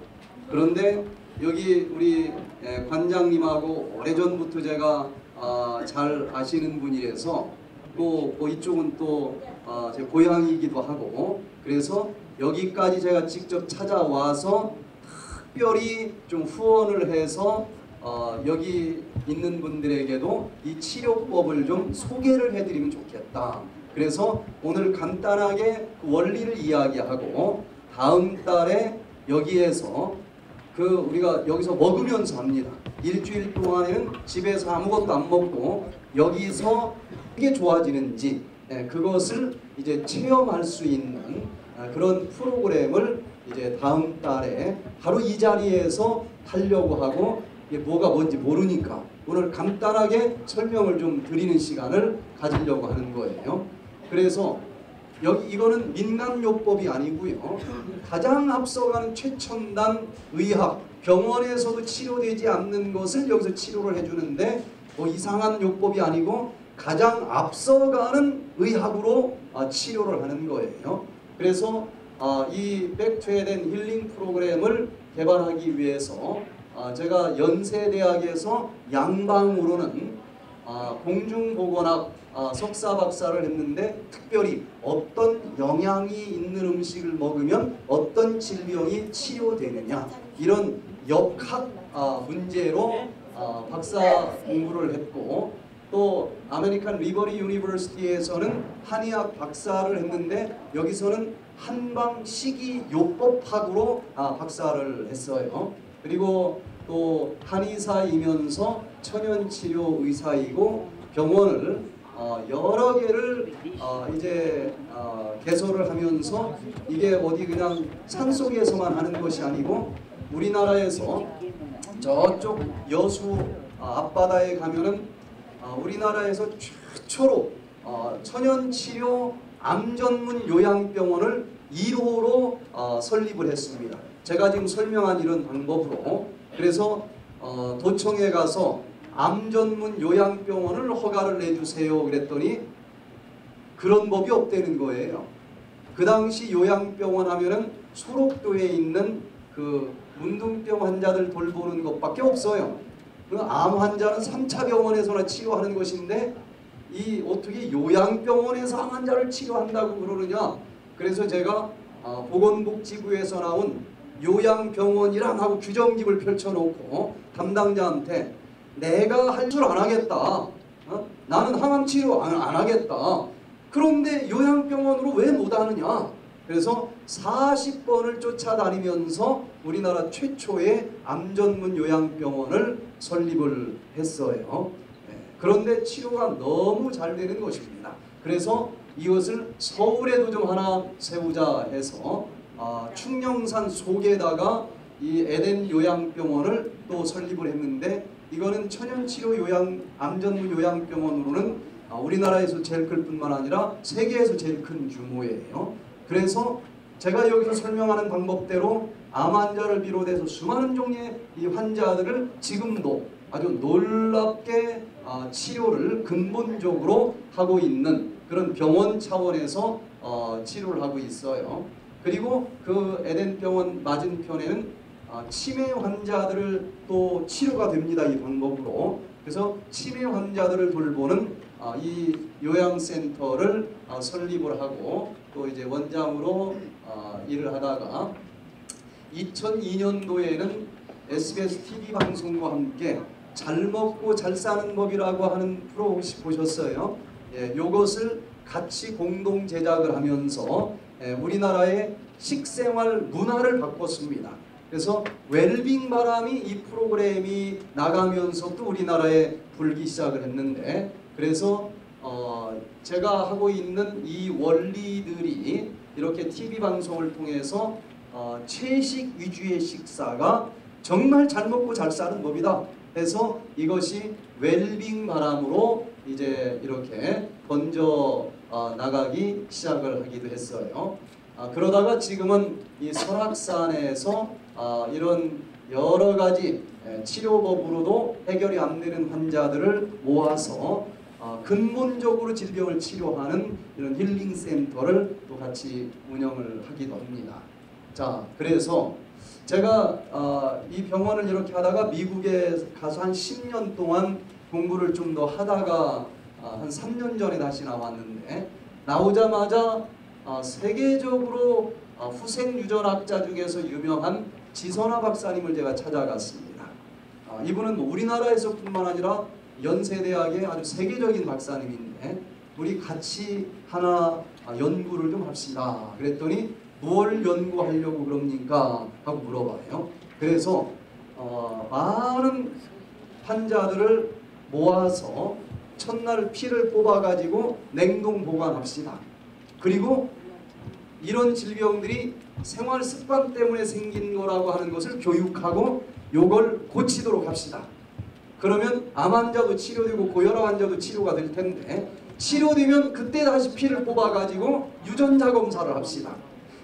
그런데 여기 우리 관장님하고 오래전부터 제가 잘 아시는 분이라서 또 이쪽은 또 제 고향이기도 하고, 그래서 여기까지 제가 직접 찾아와서 특별히 좀 후원을 해서 여기 있는 분들에게도 이 치료법을 좀 소개를 해드리면 좋겠다. 그래서 오늘 간단하게 그 원리를 이야기하고 다음 달에 여기에서 우리가 여기서 먹으면서 합니다. 일주일 동안에는 집에서 아무것도 안 먹고 여기서 어떻게 좋아지는지 그것을 이제 체험할 수 있는 그런 프로그램을 이제 다음 달에 바로 이 자리에서 하려고 하고, 이게 뭐가 뭔지 모르니까 오늘 간단하게 설명을 좀 드리는 시간을 가지려고 하는 거예요. 그래서 이거는 민간요법이 아니고요. 가장 앞서가는 최첨단 의학, 병원에서도 치료되지 않는 것을 여기서 치료를 해주는데 뭐 이상한 요법이 아니고 가장 앞서가는 의학으로 치료를 하는 거예요. 그래서 이 백투에덴 힐링 프로그램을 개발하기 위해서 제가 연세대학에서 양방으로는 공중보건학 석사 박사를 했는데, 특별히 어떤 영양이 있는 음식을 먹으면 어떤 질병이 치료되느냐, 이런 역학 문제로 박사 공부를 했고, 또 아메리칸 리버리 유니버시티에서는 한의학 박사를 했는데 여기서는 한방 식이요법학으로 박사를 했어요. 그리고 또 한의사이면서 천연치료 의사이고 병원을 여러 개를 이제 개설을 하면서, 이게 어디 그냥 산속에서만 하는 것이 아니고 우리나라에서 저쪽 여수 앞바다에 가면은 우리나라에서 최초로 천연치료 암전문 요양병원을 1호로 설립을 했습니다. 제가 지금 설명한 이런 방법으로, 그래서 도청에 가서 암전문 요양병원을 허가를 내주세요 그랬더니 그런 법이 없다는 거예요. 그 당시 요양병원 하면은 소록도에 있는 그 문둥병 환자들 돌보는 것밖에 없어요. 암 환자는 3차 병원에서나 치료하는 것인데 이 어떻게 요양병원에서 암 환자를 치료한다고 그러느냐. 그래서 제가 보건복지부에서 나온 요양병원이란 하고 규정집을 펼쳐놓고 담당자한테 내가 할 줄 안 하겠다. 나는 항암치료 안 하겠다. 그런데 요양병원으로 왜 못하느냐. 그래서 40번을 쫓아다니면서 우리나라 최초의 암전문 요양병원을 설립을 했어요. 그런데 치료가 너무 잘 되는 것입니다. 그래서 이것을 서울에도 좀 하나 세우자 해서 충령산 속에다가 이 에덴 요양병원을 또 설립을 했는데, 이거는 천연치료 암전문 요양병원으로는 우리나라에서 제일 클 뿐만 아니라 세계에서 제일 큰 규모예요. 그래서 제가 여기서 설명하는 방법대로 암 환자를 비롯해서 수많은 종류의 이 환자들을 지금도 아주 놀랍게 치료를 근본적으로 하고 있는 그런 병원 차원에서 치료를 하고 있어요. 그리고 그 에덴병원 맞은편에는 치매 환자들을 또 치료가 됩니다. 이 방법으로. 그래서 치매 환자들을 돌보는 이 요양센터를 설립을 하고 또 이제 원장으로 일을 하다가 2002년도에는 SBS TV 방송과 함께 잘 먹고 잘 사는 법이라고 하는 프로 혹시 보셨어요? 예, 요것을 같이 공동 제작을 하면서 우리나라의 식생활 문화를 바꿨습니다. 그래서 웰빙 바람이 이 프로그램이 나가면서 또 우리나라에 불기 시작을 했는데, 그래서 제가 하고 있는 이 원리들이 이렇게 TV 방송을 통해서 채식 위주의 식사가 정말 잘 먹고 잘 사는 법이다 해서 이것이 웰빙 바람으로 이제 이렇게 번져 나가기 시작을 하기도 했어요. 그러다가 지금은 이 설악산에서 이런 여러 가지 치료법으로도 해결이 안 되는 환자들을 모아서 근본적으로 질병을 치료하는 이런 힐링센터를 또 같이 운영을 하기도 합니다. 자, 그래서 제가 이 병원을 이렇게 하다가 미국에 가서 한 10년 동안 공부를 좀 더 하다가 한 3년 전에 다시 나왔는데 나오자마자 세계적으로 후생 유전학자 중에서 유명한 지선화 박사님을 제가 찾아갔습니다. 이분은 우리나라에서뿐만 아니라 연세대학의 아주 세계적인 박사님인데 우리 같이 하나 연구를 좀 합시다. 그랬더니 뭘 연구하려고 그럽니까? 하고 물어봐요. 그래서 많은 환자들을 모아서 첫날 피를 뽑아가지고 냉동 보관합시다. 그리고 이런 질병들이 생활 습관 때문에 생긴 거라고 하는 것을 교육하고 요걸 고치도록 합시다. 그러면 암 환자도 치료되고 고혈압 환자도 치료가 될 텐데 치료되면 그때 다시 피를 뽑아가지고 유전자 검사를 합시다.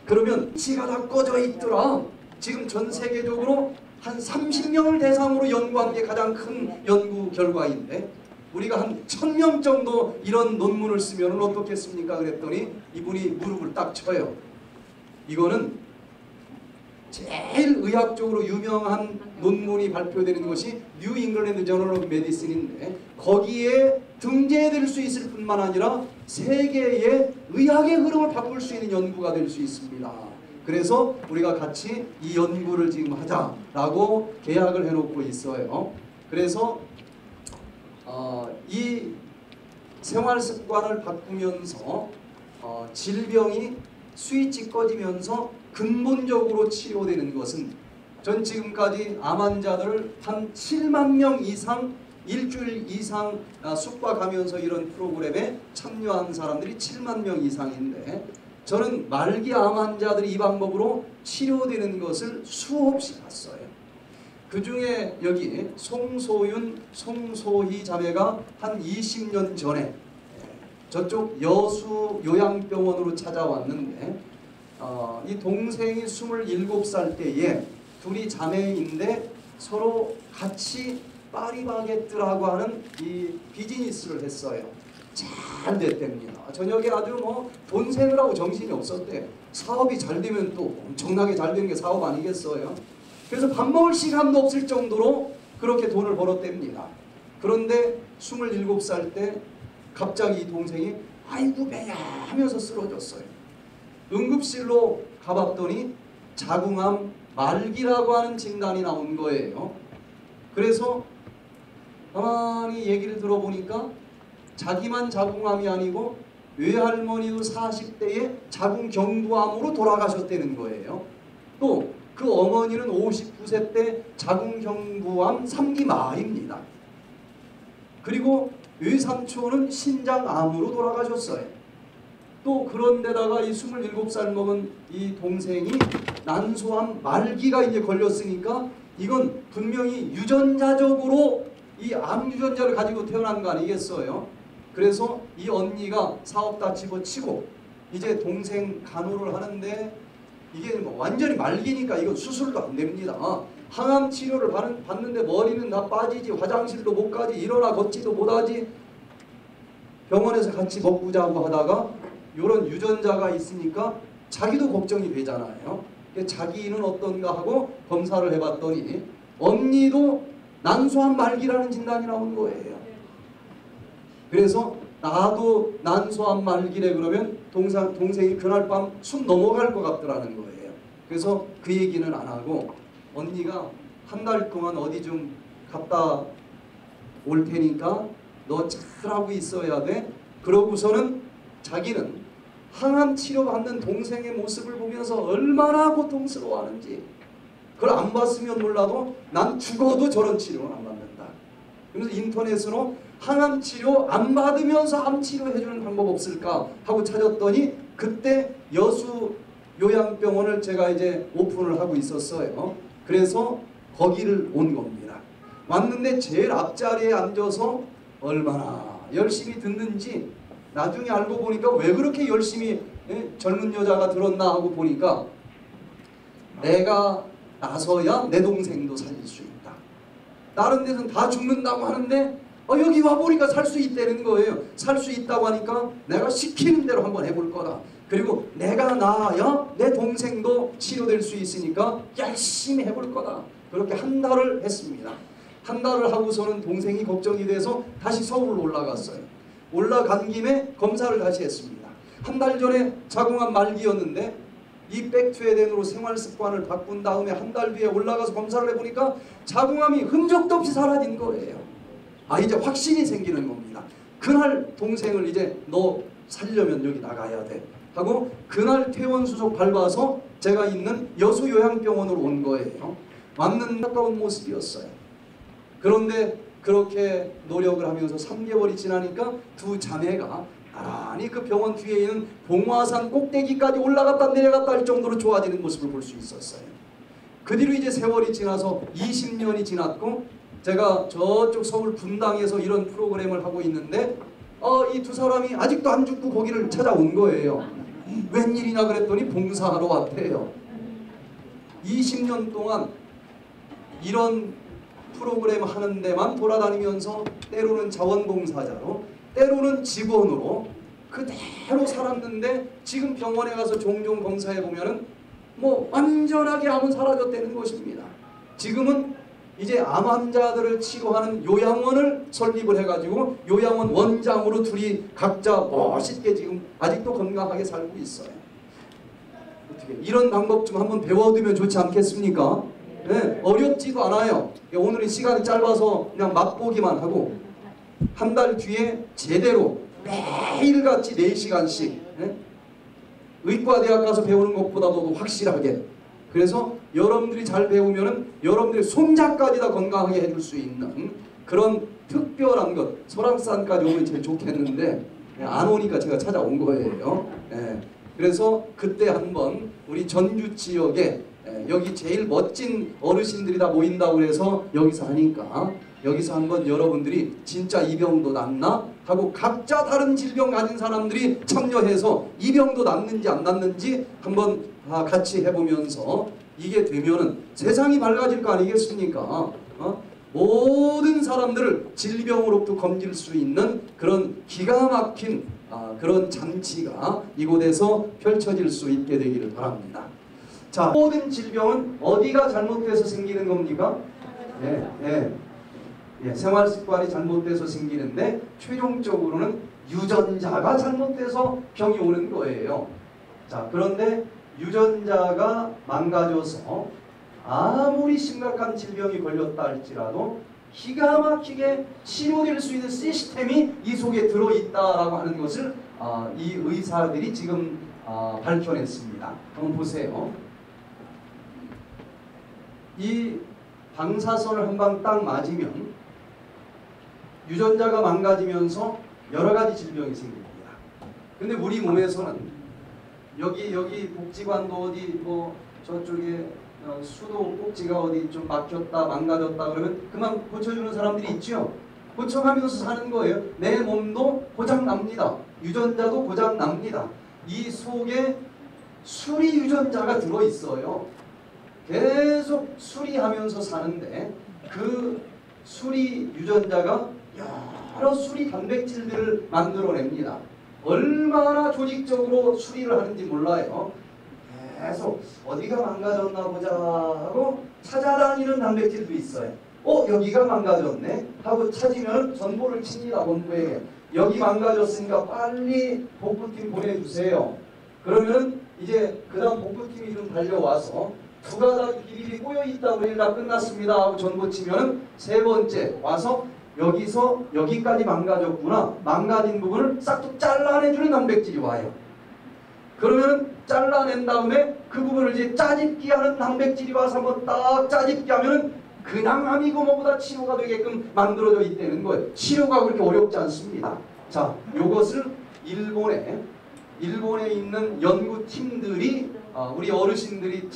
그러면 치가 다 꺼져 있더라. 지금 전 세계적으로 한 30명을 대상으로 연구한 게 가장 큰 연구 결과인데 우리가 한 1000명 정도 이런 논문을 쓰면 어떻겠습니까? 그랬더니 이분이 무릎을 딱 쳐요. 이거는 제일 의학적으로 유명한 논문이 발표되는 것이 뉴 잉글랜드 저널 오브 메디슨인데 거기에 등재될 수 있을 뿐만 아니라 세계의 의학의 흐름을 바꿀 수 있는 연구가 될 수 있습니다. 그래서 우리가 같이 이 연구를 지금 하자라고 계약을 해놓고 있어요. 그래서 이 생활 습관을 바꾸면서 질병이 스위치 꺼지면서 근본적으로 치료되는 것은 전 지금까지 암 환자들을 한 7만 명 이상 일주일 이상 숙박하면서 이런 프로그램에 참여한 사람들이 7만 명 이상인데 저는 말기 암 환자들이 이 방법으로 치료되는 것을 수없이 봤어요. 그 중에 여기 송소윤, 송소희 자매가 한 20년 전에 저쪽 여수 요양병원으로 찾아왔는데 이 동생이 27살 때에 둘이 자매인데 서로 같이 파리바게뜨라고 하는 이 비즈니스를 했어요. 잘 됐답니다. 저녁에 아주 뭐 돈 세느라고 정신이 없었대. 사업이 잘 되면 또 엄청나게 잘 되는 게 사업 아니겠어요? 그래서 밥 먹을 시간도 없을 정도로 그렇게 돈을 벌었답니다. 그런데 27살 때 갑자기 이 동생이 아이고 배야 하면서 쓰러졌어요. 응급실로 가봤더니 자궁암 말기라고 하는 진단이 나온 거예요. 그래서 가만히 얘기를 들어보니까 자기만 자궁암이 아니고 외할머니도 40대에 자궁경부암으로 돌아가셨다는 거예요. 또 그 어머니는 59세 때 자궁경부암 3기 말입니다. 그리고 외삼촌은 신장암으로 돌아가셨어요. 또 그런데다가 이 27살 먹은 이 동생이 난소암 말기가 이제 걸렸으니까 이건 분명히 유전자적으로 이 암 유전자를 가지고 태어난 거 아니겠어요? 그래서 이 언니가 사업 다 집어치고 이제 동생 간호를 하는데 이게 뭐 완전히 말기니까 이건 수술도 안 됩니다. 항암 치료를 받는데 머리는 다 빠지지, 화장실도 못 가지, 일어나 걷지도 못하지. 병원에서 같이 먹고 자고 하다가 이런 유전자가 있으니까 자기도 걱정이 되잖아요. 자기는 어떤가 하고 검사를 해봤더니 언니도 난소암 말기라는 진단이 나온 거예요. 그래서 나도 난소암 말기래 그러면 동생이 그날 밤 숨 넘어갈 것 같더라는 거예요. 그래서 그 얘기는 안 하고 언니가 한 달 동안 어디 좀 갔다 올 테니까 너 잘하고 있어야 돼. 그러고서는 자기는 항암 치료받는 동생의 모습을 보면서 얼마나 고통스러워하는지 그걸 안 봤으면 몰라도 난 죽어도 저런 치료는 안 받는다. 그래서 인터넷으로 항암 치료 안 받으면서 암 치료해주는 방법 없을까 하고 찾았더니 그때 여수 요양병원을 제가 이제 오픈을 하고 있었어요. 그래서 거기를 온 겁니다. 왔는데 제일 앞자리에 앉아서 얼마나 열심히 듣는지 나중에 알고 보니까 왜 그렇게 열심히 젊은 여자가 들었나 하고 보니까 내가 나서야 내 동생도 살릴 수 있다. 다른 데서는 다 죽는다고 하는데 여기 와보니까 살 수 있다는 거예요. 살 수 있다고 하니까 내가 시키는 대로 한번 해볼 거다. 그리고 내가 나아야 내 동생도 치료될 수 있으니까 열심히 해볼 거다. 그렇게 한 달을 했습니다. 한 달을 하고서는 동생이 걱정이 돼서 다시 서울로 올라갔어요. 올라간 김에 검사를 다시 했습니다. 한 달 전에 자궁암 말기였는데 이 백투에덴으로 생활 습관을 바꾼 다음에 한 달 뒤에 올라가서 검사를 해보니까 자궁암이 흔적도 없이 사라진 거예요. 아, 이제 확신이 생기는 겁니다. 그날 동생을 이제 너 살려면 여기 나가야 돼 하고 그날 퇴원수속 밟아서 제가 있는 여수요양병원으로 온 거예요. 왔는 가까운 모습이었어요. 그런데 그렇게 노력을 하면서 3개월이 지나니까 두 자매가 나란히 그 병원 뒤에 있는 봉화산 꼭대기까지 올라갔다 내려갔다 할 정도로 좋아지는 모습을 볼 수 있었어요. 그 뒤로 이제 세월이 지나서 20년이 지났고 제가 저쪽 서울 분당에서 이런 프로그램을 하고 있는데 이 두 사람이 아직도 안 죽고 거기를 찾아온 거예요. 웬일이냐 그랬더니 봉사하러 왔대요. 20년 동안 이런 프로그램 하는 데만 돌아다니면서 때로는 자원봉사자로 때로는 직원으로 그대로 살았는데 지금 병원에 가서 종종 검사해 보면은 뭐 완전하게 암은 사라졌다는 것입니다. 지금은 이제 암 환자들을 치료하는 요양원을 설립을 해가지고 요양원 원장으로 둘이 각자 멋있게 지금 아직도 건강하게 살고 있어요. 어떻게 이런 방법 좀 한번 배워두면 좋지 않겠습니까? 네, 어렵지도 않아요. 오늘은 시간이 짧아서 그냥 맛보기만 하고 한 달 뒤에 제대로 매일같이 4시간씩 의과대학 가서 배우는 것보다도 확실하게 그래서 여러분들이 잘 배우면은 여러분들의 손자까지 다 건강하게 해줄 수 있는 그런 특별한 것 설악산까지 오면 제일 좋겠는데 안 오니까 제가 찾아온 거예요. 그래서 그때 한번 우리 전주 지역에 여기 제일 멋진 어르신들이 다 모인다고 해서 여기서 하니까 여기서 한번 여러분들이 진짜 이 병도 낫나 하고 각자 다른 질병 가진 사람들이 참여해서 이 병도 낫는지 안 낫는지 한번 같이 해보면서 이게 되면은 세상이 밝아질 거 아니겠습니까? 모든 사람들을 질병으로부터 건질 수 있는 그런 기가 막힌 그런 잔치가 이곳에서 펼쳐질 수 있게 되기를 바랍니다. 자, 모든 질병은 어디가 잘못돼서 생기는 겁니까? 생활 습관이 잘못돼서 생기는데 최종적으로는 유전자가 잘못돼서 병이 오는 거예요. 자, 그런데 유전자가 망가져서 아무리 심각한 질병이 걸렸다 할지라도 기가 막히게 치료될 수 있는 시스템이 이 속에 들어있다라고 하는 것을 이 의사들이 지금 밝혀냈습니다. 한번 보세요. 이 방사선을 한 방 딱 맞으면 유전자가 망가지면서 여러 가지 질병이 생깁니다. 근데 우리 몸에서는 여기 복지관도 어디 뭐 저쪽에 수도 꼭지가 어디 좀 막혔다 망가졌다 그러면 그만 고쳐주는 사람들이 있죠. 고쳐가면서 사는 거예요. 내 몸도 고장납니다. 유전자도 고장납니다. 이 속에 수리 유전자가 들어있어요. 계속 수리하면서 사는데 그 수리 유전자가 여러 수리 단백질들을 만들어냅니다. 얼마나 조직적으로 수리를 하는지 몰라요. 계속 어디가 망가졌나 보자 하고 찾아다니는 단백질도 있어요. 여기가 망가졌네 하고 찾으면 전보를 칩니다. 본부에 여기 망가졌으니까 빨리 복구팀 보내주세요. 그러면 이제 그 다음 복구팀이 좀 달려와서 두 가닥 비밀이 꼬여있다고 일 다 끝났습니다 하고 전보 치면 세 번째 와서 여기서 여기까지 망가졌구나. 망가진 부분을 싹둑 잘라내주는 단백질이 와요. 그러면 잘라낸 다음에 그 부분을 이제 짜집기 하는 단백질이 와서 한번 딱 짜집기 하면은 그냥 암이고 뭐보다 치료가 되게끔 만들어져 있다는 거예요. 치료가 그렇게 어렵지 않습니다. 자, 요것을 일본에 있는 연구팀들이 우리 어르신들이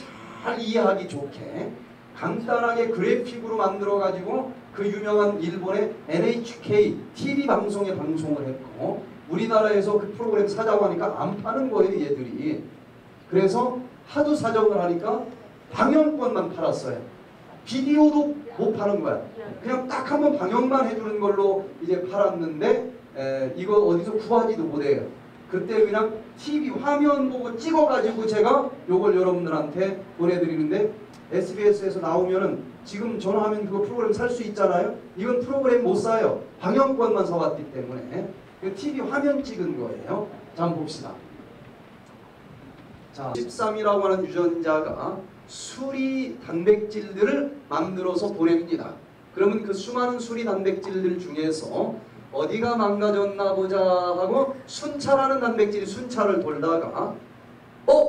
잘 이해하기 좋게 간단하게 그래픽으로 만들어 가지고 그 유명한 일본의 NHK TV 방송에 방송을 했고 우리나라에서 그 프로그램 사자고 하니까 안 파는 거예요 얘들이. 그래서 하도 사정을 하니까 방영권만 팔았어요. 비디오도 못 파는 거야. 그냥 딱 한번 방영만 해주는 걸로 이제 팔았는데 이거 어디서 구하지도 못해요. 그때 그냥 TV 화면 보고 찍어가지고 제가 요걸 여러분들한테 보내드리는데 SBS에서 나오면은 지금 전화하면 그거 프로그램 살 수 있잖아요. 이건 프로그램 못 사요. 방영권만 사왔기 때문에. TV 화면 찍은 거예요. 자, 한번 봅시다. 자, 13이라고 하는 유전자가 수리 단백질들을 만들어서 보냅니다. 그러면 그 수많은 수리 단백질들 중에서 어디가 망가졌나 보자 하고 순차라는 단백질이 순차를 돌다가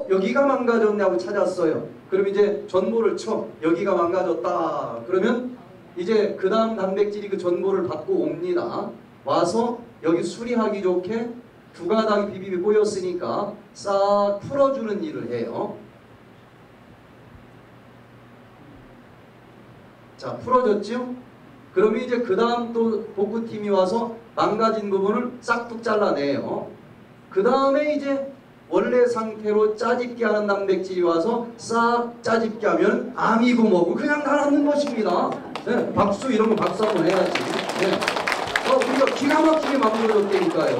여기가 망가졌네 하고 찾았어요. 그럼 이제 전보를 쳐. 여기가 망가졌다. 그러면 이제 그 다음 단백질이 그 전보를 받고 옵니다. 와서 여기 수리하기 좋게 두 가닥이 비비비 꼬였으니까 싹 풀어주는 일을 해요. 자, 풀어졌죠? 그러면 이제 그 다음 또 복구팀이 와서 망가진 부분을 싹둑 잘라내요. 그 다음에 이제 원래 상태로 짜집게 하는 단백질이 와서 싹 짜집게 하면 암이고 뭐고 그냥 다 낫는 것입니다. 네, 박수 이런 거 박수 한번 해야지. 네. 우리가 기가 막히게 만들어졌다니까요.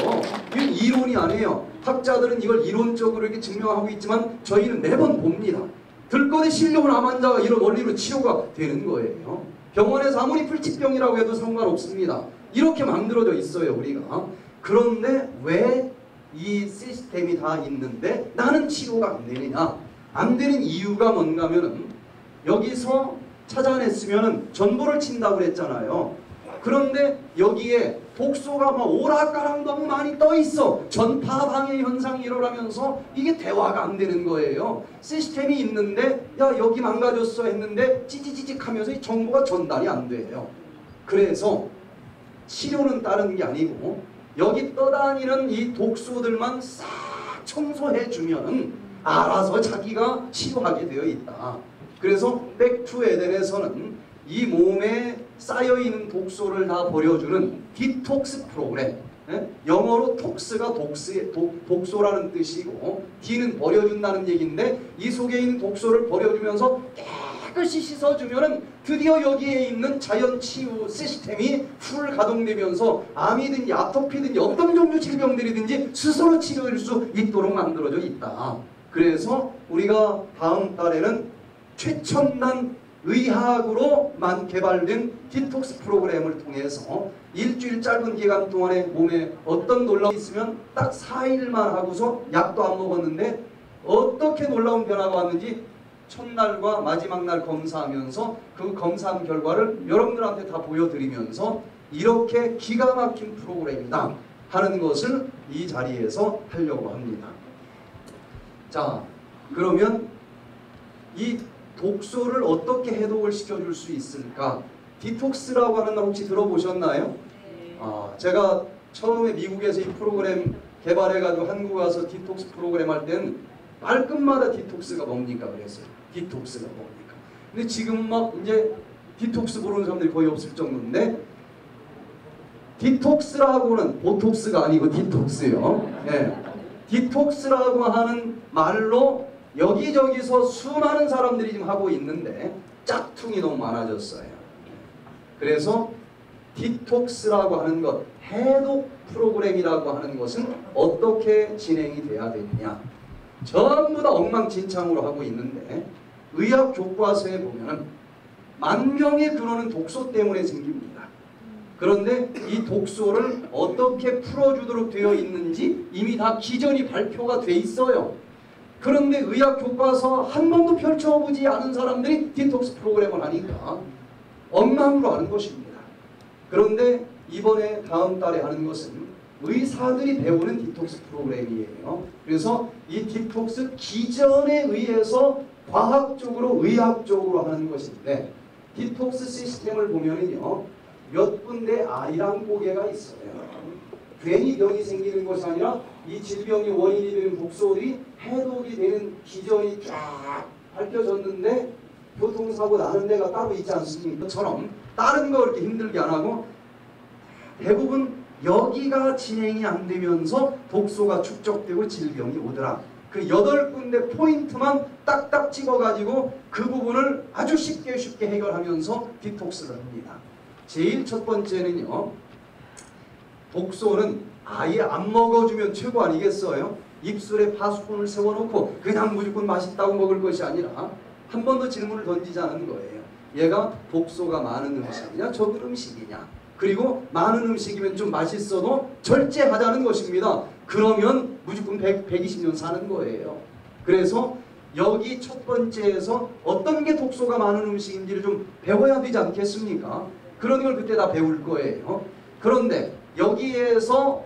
이건 이론이 아니에요. 학자들은 이걸 이론적으로 이렇게 증명하고 있지만 저희는 매번 봅니다. 들거대 실려온 암 환자가 이런 원리로 치료가 되는 거예요. 병원에서 아무리 불치병이라고 해도 상관없습니다. 이렇게 만들어져 있어요, 우리가. 그런데 왜 이 시스템이 다 있는데 나는 치료가 안 되느냐? 안 되는 이유가 뭔가 하면은 여기서 찾아냈으면은 전보를 친다고 그랬잖아요. 그런데 여기에 독소가 막 오락가락 너무 많이 떠 있어. 전파 방해 현상이 일어나면서 이게 대화가 안 되는 거예요. 시스템이 있는데 야 여기 망가졌어 했는데 찌찌찌직 하면서 이 정보가 전달이 안 돼요. 그래서 치료는 다른 게 아니고 여기 떠다니는 이 독소들만 싹 청소해 주면 알아서 자기가 치료하게 되어 있다. 그래서 백투 에덴에서는 이 몸에 쌓여있는 독소를 다 버려주는 디톡스 프로그램, 영어로 톡스가 독소라는 뜻이고 D는 버려준다는 얘기인데 이 속에 있는 독소를 버려주면서 깨끗이 씻어주면 드디어 여기에 있는 자연치유 시스템이 풀 가동되면서 암이든지 아토피든지 어떤 종류 질병들이든지 스스로 치료할 수 있도록 만들어져 있다. 그래서 우리가 다음 달에는 최첨단 의학으로만 개발된 디톡스 프로그램을 통해서 일주일 짧은 기간 동안에 몸에 어떤 놀라움이 있으면 딱 4일만 하고서 약도 안 먹었는데 어떻게 놀라운 변화가 왔는지 첫날과 마지막 날 검사하면서 그 검사한 결과를 여러분들한테 다 보여드리면서 이렇게 기가 막힌 프로그램이다 하는 것을 이 자리에서 하려고 합니다. 자, 그러면 이 독소를 어떻게 해독을 시켜줄 수 있을까? 디톡스라고 하는 말 혹시 들어보셨나요? 제가 처음에 미국에서 이 프로그램 개발해가지고 한국 와서 디톡스 프로그램 할 때는 말끝마다 디톡스가 뭡니까 그랬어요. 디톡스가 뭡니까? 근데 지금 막 이제 디톡스 모르는 사람들이 거의 없을 정도인데 디톡스라고는 보톡스가 아니고 디톡스요. 네. 디톡스라고 하는 말로 여기저기서 수많은 사람들이 지금 하고 있는데 짝퉁이 너무 많아졌어요. 그래서 디톡스라고 하는 것, 해독 프로그램이라고 하는 것은 어떻게 진행이 돼야 되느냐. 전부 다 엉망진창으로 하고 있는데 의학 교과서에 보면 10,000명의 근원은 독소 때문에 생깁니다. 그런데 이 독소를 어떻게 풀어주도록 되어 있는지 이미 다 기전이 발표가 돼 있어요. 그런데 의학 교과서 한 번도 펼쳐보지 않은 사람들이 디톡스 프로그램을 하니까 엉망으로 하는 것입니다. 그런데 이번에 다음 달에 하는 것은 의사들이 배우는 디톡스 프로그램이에요. 그래서 이 디톡스 기전에 의해서 과학적으로 의학적으로 하는 것인데 디톡스 시스템을 보면은요 몇 군데 아리랑 고개가 있어요. 괜히 병이 생기는 것이 아니라 이 질병의 원인이 되는 독소들이 해독이 되는 기전이 쫙 밝혀졌는데 교통사고 나는 데가 따로 있지 않습니까? 처럼 다른 거 그렇게 힘들게 안 하고 대부분 여기가 진행이 안 되면서 독소가 축적되고 질병이 오더라. 그 8군데 포인트만 딱딱 찍어가지고 그 부분을 아주 쉽게 해결하면서 디톡스를 합니다. 제일 첫 번째는요. 독소는 아예 안 먹어주면 최고 아니겠어요? 입술에 파수꾼을 세워놓고 그냥 무조건 맛있다고 먹을 것이 아니라 한 번 더 질문을 던지자는 거예요. 얘가 독소가 많은 음식이냐 적은 음식이냐. 그리고 많은 음식이면 좀 맛있어도 절제하자는 것입니다. 그러면 무조건 120년 사는 거예요. 그래서 여기 첫 번째에서 어떤 게 독소가 많은 음식인지를 좀 배워야 되지 않겠습니까? 그런 걸 그때 다 배울 거예요. 그런데 여기에서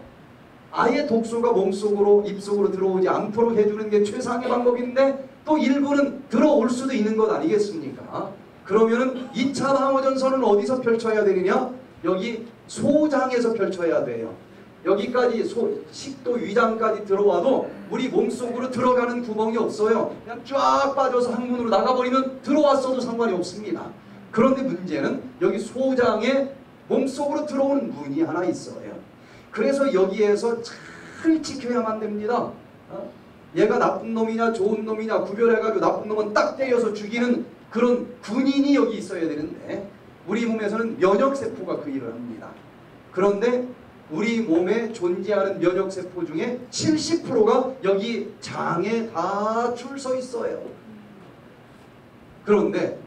아예 독소가 몸속으로 입속으로 들어오지 않도록 해주는 게 최상의 방법인데 또 일부는 들어올 수도 있는 것 아니겠습니까? 그러면은 2차 방어전선은 어디서 펼쳐야 되느냐? 여기 소장에서 펼쳐야 돼요. 여기까지 식도 위장까지 들어와도 우리 몸속으로 들어가는 구멍이 없어요. 그냥 쫙 빠져서 항문으로 나가버리면 들어왔어도 상관이 없습니다. 그런데 문제는 여기 소장에 몸속으로 들어오는 문이 하나 있어요. 그래서 여기에서 잘 지켜야만 됩니다. 얘가 나쁜 놈이냐 좋은 놈이냐 구별해가지고 나쁜 놈은 딱 때려서 죽이는 그런 군인이 여기 있어야 되는데 우리 몸에서는 면역세포가 그 일을 합니다. 그런데 우리 몸에 존재하는 면역세포 중에 70%가 여기 장에 다 줄 서 있어요. 그런데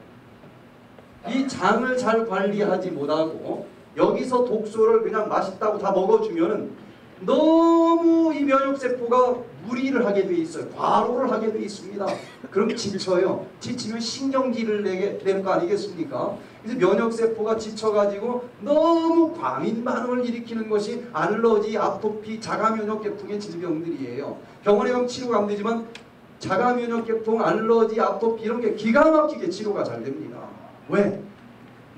이 장을 잘 관리하지 못하고 여기서 독소를 그냥 맛있다고 다 먹어주면은 너무 이 면역세포가 무리를 하게 돼 있어요. 과로를 하게 돼 있습니다. 그럼 지쳐요. 지치면 신경질을 내게 되는 거 아니겠습니까? 그래서 면역세포가 지쳐가지고 너무 과민 반응을 일으키는 것이 알러지, 아토피, 자가면역계통의 질병들이에요. 병원에 가면 치료가 안 되지만 자가면역계통, 알러지, 아토피 이런 게 기가 막히게 치료가 잘 됩니다. 왜?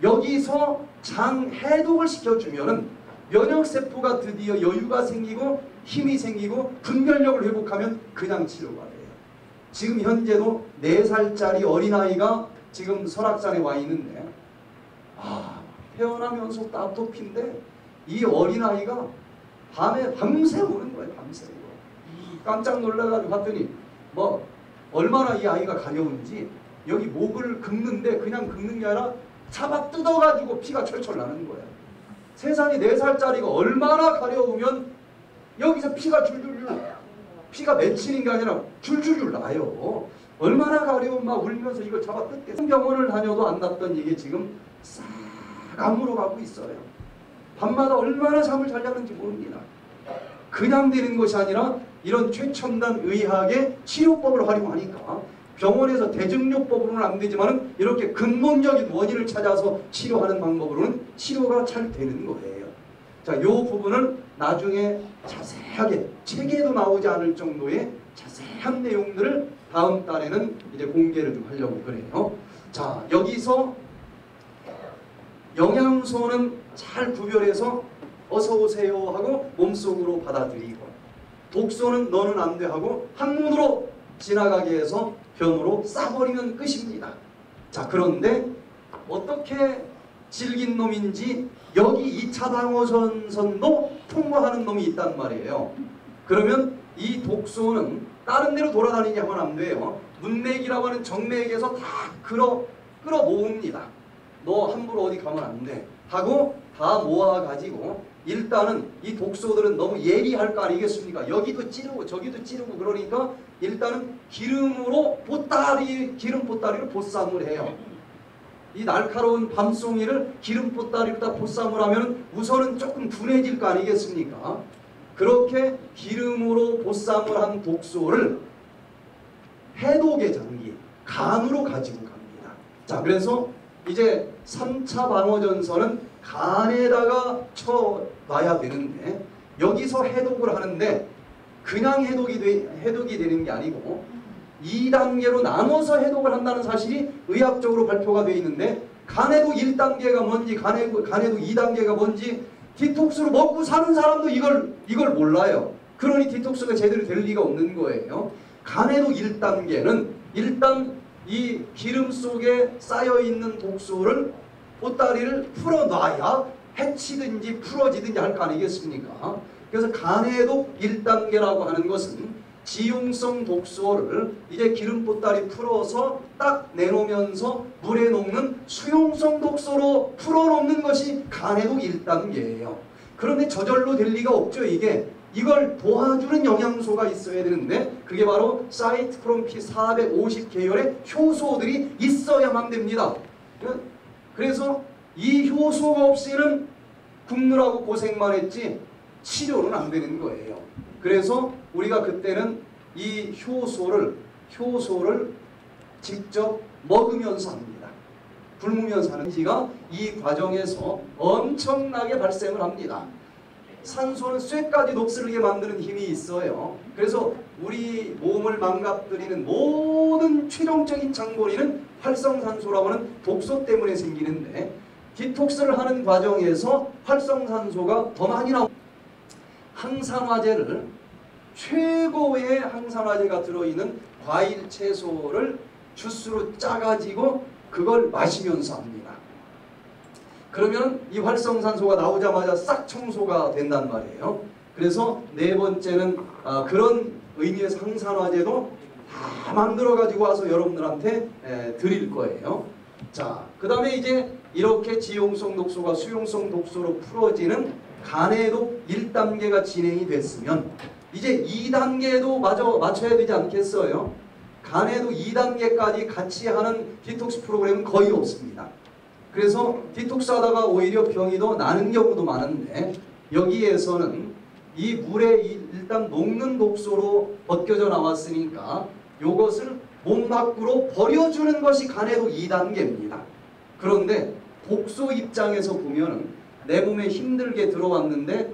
여기서 장 해독을 시켜주면은 면역세포가 드디어 여유가 생기고 힘이 생기고 분별력을 회복하면 그냥 치료가 돼요. 지금 현재도 4살짜리 어린아이가 지금 설악산에 와 있는데 태어나면서부터 아토피인데 이 어린아이가 밤새 우는 거예요. 밤새. 깜짝 놀라가지고 봤더니 뭐 얼마나 이 아이가 가려운지 여기 목을 긁는데 그냥 긁는 게 아니라 잡아 뜯어가지고 피가 철철 나는 거예요. 세상에 4살짜리가 얼마나 가려우면 여기서 피가 줄줄줄 피가 맺히는 게 아니라 줄줄줄 나요. 얼마나 가려우면 막 울면서 이걸 잡아 뜯겠어요. 병원을 다녀도 안 났던 이게 지금 싹 안무로 가고 있어요. 밤마다 얼마나 잠을 잘 자는지 모릅니다. 그냥 되는 것이 아니라 이런 최첨단 의학의 치료법을 활용하니까 병원에서 대증요법으로는 안 되지만 이렇게 근본적인 원인을 찾아서 치료하는 방법으로는 치료가 잘 되는 거예요. 자, 이 부분을 나중에 자세하게 책에도 나오지 않을 정도의 자세한 내용들을 다음 달에는 이제 공개를 좀 하려고 그래요. 자, 여기서 영양소는 잘 구별해서 어서 오세요 하고 몸속으로 받아들이고 독소는 너는 안 돼 하고 항문으로 지나가게 해서 병으로 싸버리면 끝입니다. 자, 그런데 어떻게 질긴 놈인지 여기 2차 방어전선도 통과하는 놈이 있단 말이에요. 그러면 이 독소는 다른 데로 돌아다니게 하면 안 돼요. 문맥이라고 하는 정맥에서 다 끌어모읍니다. 너 함부로 어디 가면 안 돼 하고 다 모아가지고 일단은 이 독소들은 너무 예리할 거 아니겠습니까? 여기도 찌르고 저기도 찌르고 그러니까 일단은 기름으로 기름 보따리로 보쌈을 해요. 이 날카로운 밤송이를 기름 보따리로 다 보쌈을 하면 우선은 조금 둔해질 거 아니겠습니까? 그렇게 기름으로 보쌈을 한 독소를 해독의 장기, 간으로 가지고 갑니다. 자, 그래서 이제 3차 방어전선은 간에다가 쳐놔야 되는데 여기서 해독을 하는데 그냥 해독이 되는 게 아니고 2단계로 나눠서 해독을 한다는 사실이 의학적으로 발표가 되어 있는데 간해독 1단계가 뭔지 간해독 2단계가 뭔지 디톡스로 먹고 사는 사람도 이걸 몰라요. 그러니 디톡스가 제대로 될 리가 없는 거예요. 간해독 1단계는 일단 이 기름 속에 쌓여있는 독소를 보따리를 풀어놔야 해치든지 풀어지든지 할 거 아니겠습니까? 그래서 간해독 1단계라고 하는 것은 지용성 독소를 이제 기름 보따리 풀어서 딱 내놓으면서 물에 녹는 수용성 독소로 풀어놓는 것이 간해독 1단계예요. 그런데 저절로 될 리가 없죠. 이걸 도와주는 영양소가 있어야 되는데 그게 바로 사이트크롬 P450 계열의 효소들이 있어야만 됩니다. 그래서 이 효소가 없이는 굶느라고 고생만 했지 치료는 안 되는 거예요. 그래서 우리가 그때는 이 효소를 직접 먹으면서 합니다. 굶으면서 하는 지가 이 과정에서 엄청나게 발생을 합니다. 산소는 쇠까지 녹슬게 만드는 힘이 있어요. 그래서 우리 몸을 망가뜨리는 모든 최종적인 장본인은 활성산소라고 하는 독소 때문에 생기는데, 디톡스를 하는 과정에서 활성산소가 더 많이 나옵니다. 항산화제를, 최고의 항산화제가 들어있는 과일, 채소를 주스로 짜가지고 그걸 마시면서 합니다. 그러면 이 활성산소가 나오자마자 싹 청소가 된단 말이에요. 그래서 네 번째는 그런 의미에서 항산화제도 다 만들어 가지고 와서 여러분들한테 드릴 거예요. 자, 그 다음에 이제 이렇게 지용성 독소가 수용성 독소로 풀어지는 간해독 1단계가 진행이 됐으면 이제 2단계도 맞춰야 되지 않겠어요? 간해독 2단계까지 같이 하는 디톡스 프로그램은 거의 없습니다. 그래서 디톡스 하다가 오히려 병이 더 나는 경우도 많은데, 여기에서는 이 물에 일단 녹는 독소로 벗겨져 나왔으니까 이것을 몸 밖으로 버려주는 것이 간해독 2단계입니다. 그런데 독소 입장에서 보면은 내 몸에 힘들게 들어왔는데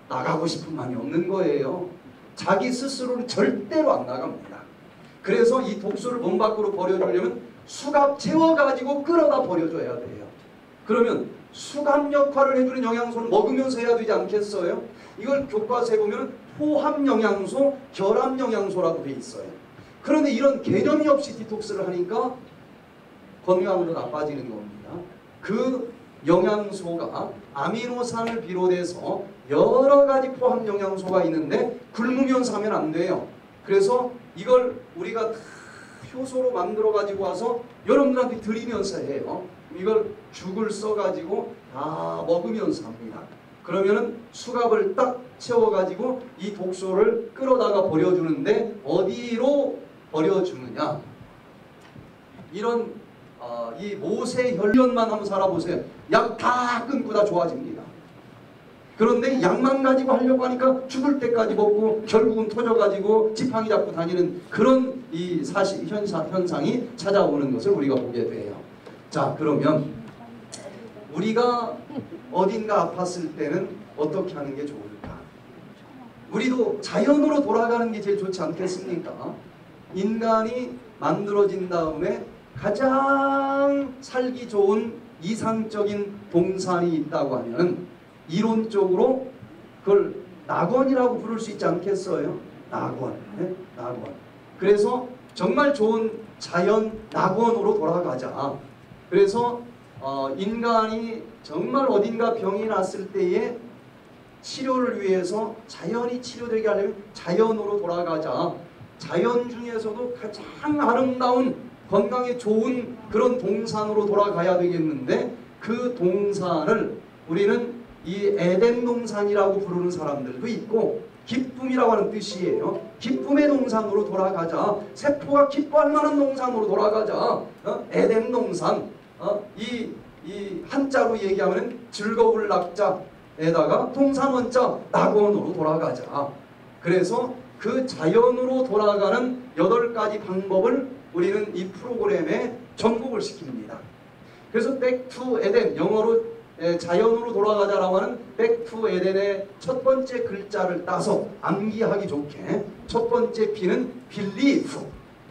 나가고 싶은 마음이 없는 거예요. 자기 스스로는 절대로 안 나갑니다. 그래서 이 독소를 몸 밖으로 버려주려면 수갑 채워가지고 끌어다 버려줘야 돼요. 그러면 수갑 역할을 해주는 영양소를 먹으면서 해야 되지 않겠어요? 이걸 교과서에 보면 포함 영양소, 결합 영양소라고 돼 있어요. 그런데 이런 개념이 없이 디톡스를 하니까 건강으로 나빠지는 겁니다. 그 영양소가 아미노산을 비롯해서 여러 가지 포함 영양소가 있는데 굶으면서 하면 안 돼요. 그래서 이걸 우리가 효소로 만들어 가지고 와서 여러분들한테 드리면서 해요. 이걸 죽을 써 가지고 다 먹으면서 합니다. 그러면은 수갑을 딱 채워 가지고 이 독소를 끌어다가 버려주는데, 어디로 버려주느냐, 이런 이 모세혈련만 한번 살아보세요. 약 다 끊고 다 좋아집니다. 그런데 약만 가지고 하려고 하니까 죽을 때까지 먹고 결국은 터져가지고 지팡이 잡고 다니는 그런 이 현상이 찾아오는 것을 우리가 보게 돼요. 자, 그러면 우리가 어딘가 아팠을 때는 어떻게 하는 게 좋을까? 우리도 자연으로 돌아가는 게 제일 좋지 않겠습니까? 인간이 만들어진 다음에 가장 살기 좋은 이상적인 동산이 있다고 하면 이론적으로 그걸 낙원이라고 부를 수 있지 않겠어요? 낙원. 네? 낙원. 그래서 정말 좋은 자연 낙원으로 돌아가자. 그래서 인간이 정말 어딘가 병이 났을 때에 치료를 위해서 자연이 치료되게 하려면 자연으로 돌아가자. 자연 중에서도 가장 아름다운 건강에 좋은 그런 동산으로 돌아가야 되겠는데, 그 동산을 우리는 이 에덴 동산이라고 부르는 사람들도 있고, 기쁨이라고 하는 뜻이에요. 기쁨의 동산으로 돌아가자. 세포가 기뻐할 만한 동산으로 돌아가자. 에덴 동산. 이 한자로 얘기하면 즐거울 낙자에다가 동산 원자 낙원으로 돌아가자. 그래서 그 자연으로 돌아가는 8가지 방법을 우리는 이 프로그램에 전곡을 시킵니다. 그래서 Back to Eden, 영어로 자연으로 돌아가자라고 하는 Back to Eden의 첫 번째 글자를 따서 암기하기 좋게, 첫 번째 B는 Belief,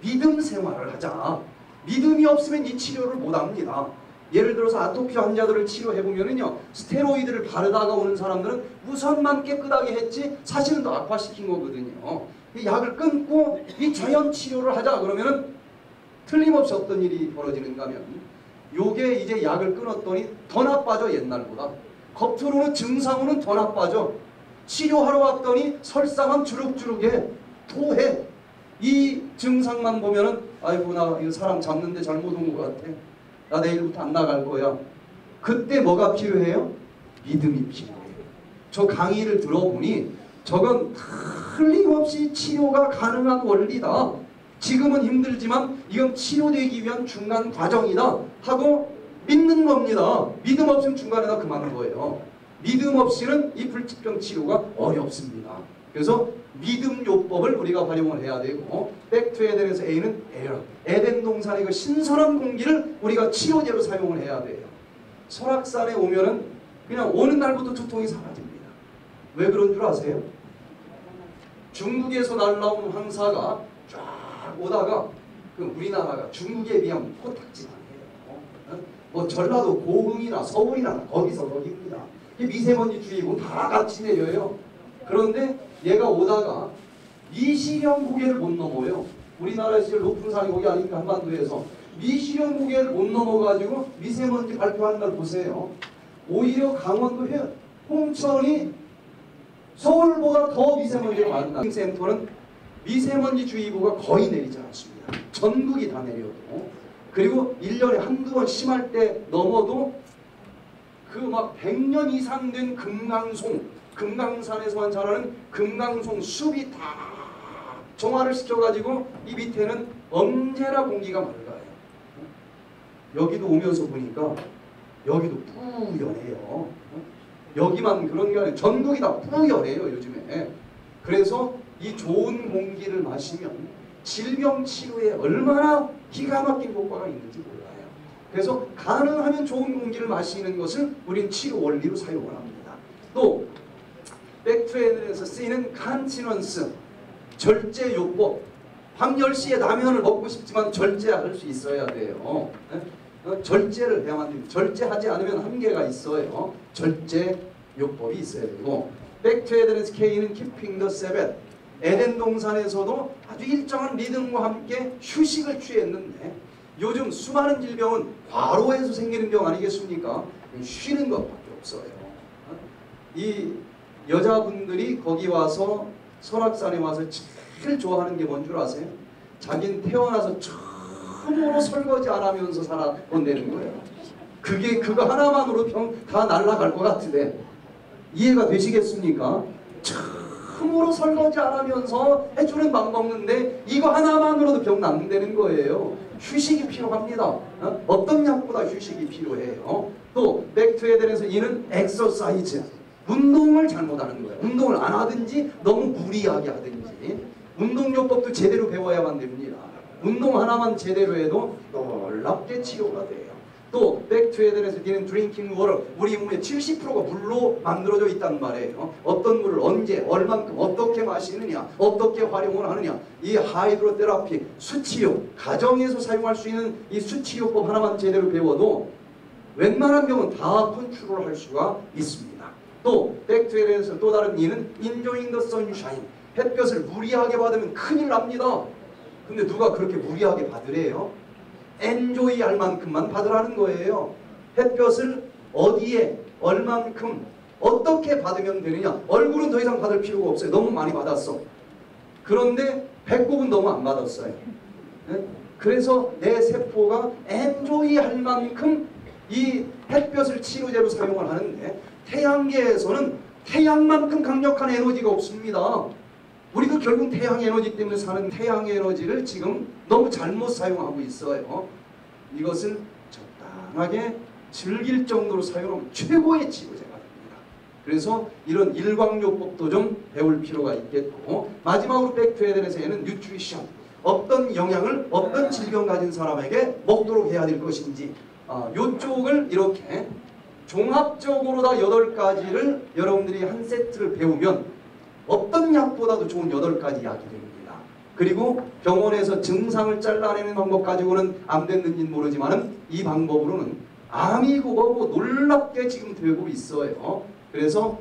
믿음 생활을 하자. 믿음이 없으면 이 치료를 못합니다. 예를 들어서 아토피 환자들을 치료해보면요, 스테로이드를 바르다가 오는 사람들은 우선만 깨끗하게 했지 사실은 더 악화시킨 거거든요. 이 약을 끊고 이 자연 치료를 하자 그러면은 틀림없이 어떤 일이 벌어지는가 하면, 요게 이제 약을 끊었더니 더 나빠져. 옛날보다 겉으로는 증상으로는 더 나빠져. 치료하러 왔더니 설사만 주룩주룩해, 토해. 이 증상만 보면은 아이고 나 이거 사람 잡는데 잘못 온 것 같아, 나 내일부터 안 나갈 거야. 그때 뭐가 필요해요? 믿음이 필요해요. 저 강의를 들어보니 저건 틀림없이 치료가 가능한 원리다. 지금은 힘들지만 이건 치료되기 위한 중간 과정이다 하고 믿는 겁니다. 믿음 없으면 중간에 다 그만한 거예요. 믿음 없이는 이 불치병 치료가 어렵습니다. 그래서 믿음 요법을 우리가 활용을 해야 되고, 백투 에덴에서 A는 에어, 에덴 동산의 그 신선한 공기를 우리가 치료제로 사용을 해야 돼요. 설악산에 오면은 그냥 오는 날부터 두통이 사라집니다. 왜 그런 줄 아세요? 중국에서 날라온 황사가 쫙 오다가 그 우리나라가 중국에 비하면 코딱지만 해요. 뭐 전라도 고흥이나 서울이나 거기서 거기입니다. 미세먼지 주의보 다 같이 내려요. 그런데 얘가 오다가 미시령 고개를 못 넘어요. 우리나라에서 제일 높은 산이 거기 아니니까 한반도에서 미시령 고개를 못 넘어가지고 미세먼지 발표하는 날 보세요. 오히려 강원도 홍천이 서울보다 더 미세먼지가 많은 날. 센터는 미세먼지 주의보가 거의 내리지 않습니다. 전국이 다 내려도. 그리고 1년에 한두 번 심할 때 넘어도 그 막 100년 이상 된 금강산에서만 자라는 금강송 숲이 다 정화를 시켜가지고 이 밑에는 언제나 공기가 맑아요. 여기도 오면서 보니까 여기도 뿌연해요. 여기만 그런 게 아니라 전국이 다 뿌연해요 요즘에. 그래서 이 좋은 공기를 마시면 질병 치료에 얼마나 기가 막힌 효과가 있는지 몰라요. 그래서 가능하면 좋은 공기를 마시는 것을 우린 치료 원리로 사용을 합니다. 또 백투 에덴에서 쓰이는 컨티넌스, 절제 요법. 밤 10시에 라면을 먹고 싶지만 절제할 수 있어야 돼요. 절제를 해야만 됩니다. 절제하지 않으면 한계가 있어요. 절제 요법이 있어야 되고, 백투 에덴에서 K는 Keeping the Sabbath. 에덴 동산에서도 아주 일정한 리듬과 함께 휴식을 취했는데, 요즘 수많은 질병은 과로해서 생기는 병 아니겠습니까? 쉬는 것밖에 없어요. 이 여자분들이 거기 와서 설악산에 와서 제일 좋아하는 게 뭔 줄 아세요? 자기는 태어나서 처음으로 설거지 안 하면서 살아본다는 거예요. 그거 하나만으로 병 다 날아갈 것 같은데 이해가 되시겠습니까? 처음으로 설거지 안 하면서 해주는 밥 먹는데 이거 하나만으로도 병 낫는다는 거예요. 휴식이 필요합니다. 어떤 약보다 휴식이 필요해요. 또 백투 에덴에서 이는 엑서사이즈, 운동을 잘못하는 거예요. 운동을 안 하든지 너무 무리하게 하든지. 운동요법도 제대로 배워야만 됩니다. 운동 하나만 제대로 해도 놀랍게 치료가 돼요. 또 백투 에덴에서 니는 드링킹 워터, 우리 몸의 70%가 물로 만들어져 있단 말이에요. 어떤 물을 언제 얼만큼 어떻게 마시느냐, 어떻게 활용을 하느냐, 이 하이드로테라피, 수치료, 가정에서 사용할 수 있는 이 수치료법 하나만 제대로 배워도 웬만한 병은 다 컨트롤할 수가 있습니다. 또 백투 에덴에서 또 다른 이는 enjoying the sunshine, 햇볕을 무리하게 받으면 큰일 납니다. 근데 누가 그렇게 무리하게 받으래요? 엔조이 할 만큼만 받으라는 거예요. 햇볕을 어디에 얼만큼 어떻게 받으면 되느냐. 얼굴은 더 이상 받을 필요가 없어요. 너무 많이 받았어. 그런데 배꼽은 너무 안 받았어요. 네? 그래서 내 세포가 엔조이 할 만큼 이 햇볕을 치료제로 사용을 하는데, 태양계에서는 태양만큼 강력한 에너지가 없습니다. 우리도 결국 태양 에너지 때문에 사는 태양 에너지를 지금 너무 잘못 사용하고 있어요. 이것을 적당하게 즐길 정도로 사용하면 최고의 치료제가 됩니다. 그래서 이런 일광요법도 좀 배울 필요가 있겠고, 마지막으로 백투 에덴에서는 뉴트리션, 어떤 영양을 어떤 질병 가진 사람에게 먹도록 해야 될 것인지, 이쪽을 이렇게 종합적으로 다 8가지를 여러분들이 한 세트를 배우면 어떤 약보다도 좋은 8가지 약이 됩니다. 그리고 병원에서 증상을 잘라내는 방법 가지고는 안 됐는지는 모르지만 이 방법으로는 암이 고하고 놀랍게 지금 되고 있어요. 그래서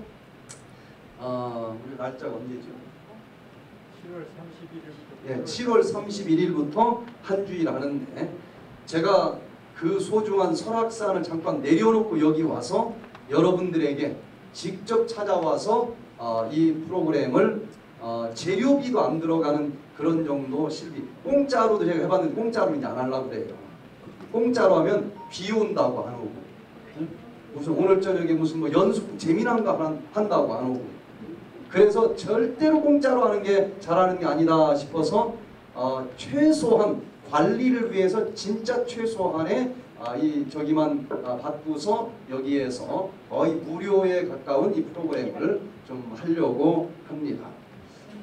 우리 날짜가 언제죠? 7월 31일부터. 예, 7월 31일부터 한 주일 하는데, 제가 그 소중한 설악산을 잠깐 내려놓고 여기 와서 여러분들에게 직접 찾아와서 이 프로그램을 재료비도 안 들어가는 그런 정도 실비, 공짜로도 제가 해봤는데 공짜로 이제 안 하려고 그래요. 공짜로 하면 비 온다고 안 오고, 무슨 오늘 저녁에 무슨 뭐 연습 재미난 거 한다고 안 오고, 그래서 절대로 공짜로 하는 게 잘하는 게 아니다 싶어서 최소한 관리를 위해서 진짜 최소한의 이 저기만 받고서 여기에서 거의 무료에 가까운 이 프로그램을 좀 하려고 합니다.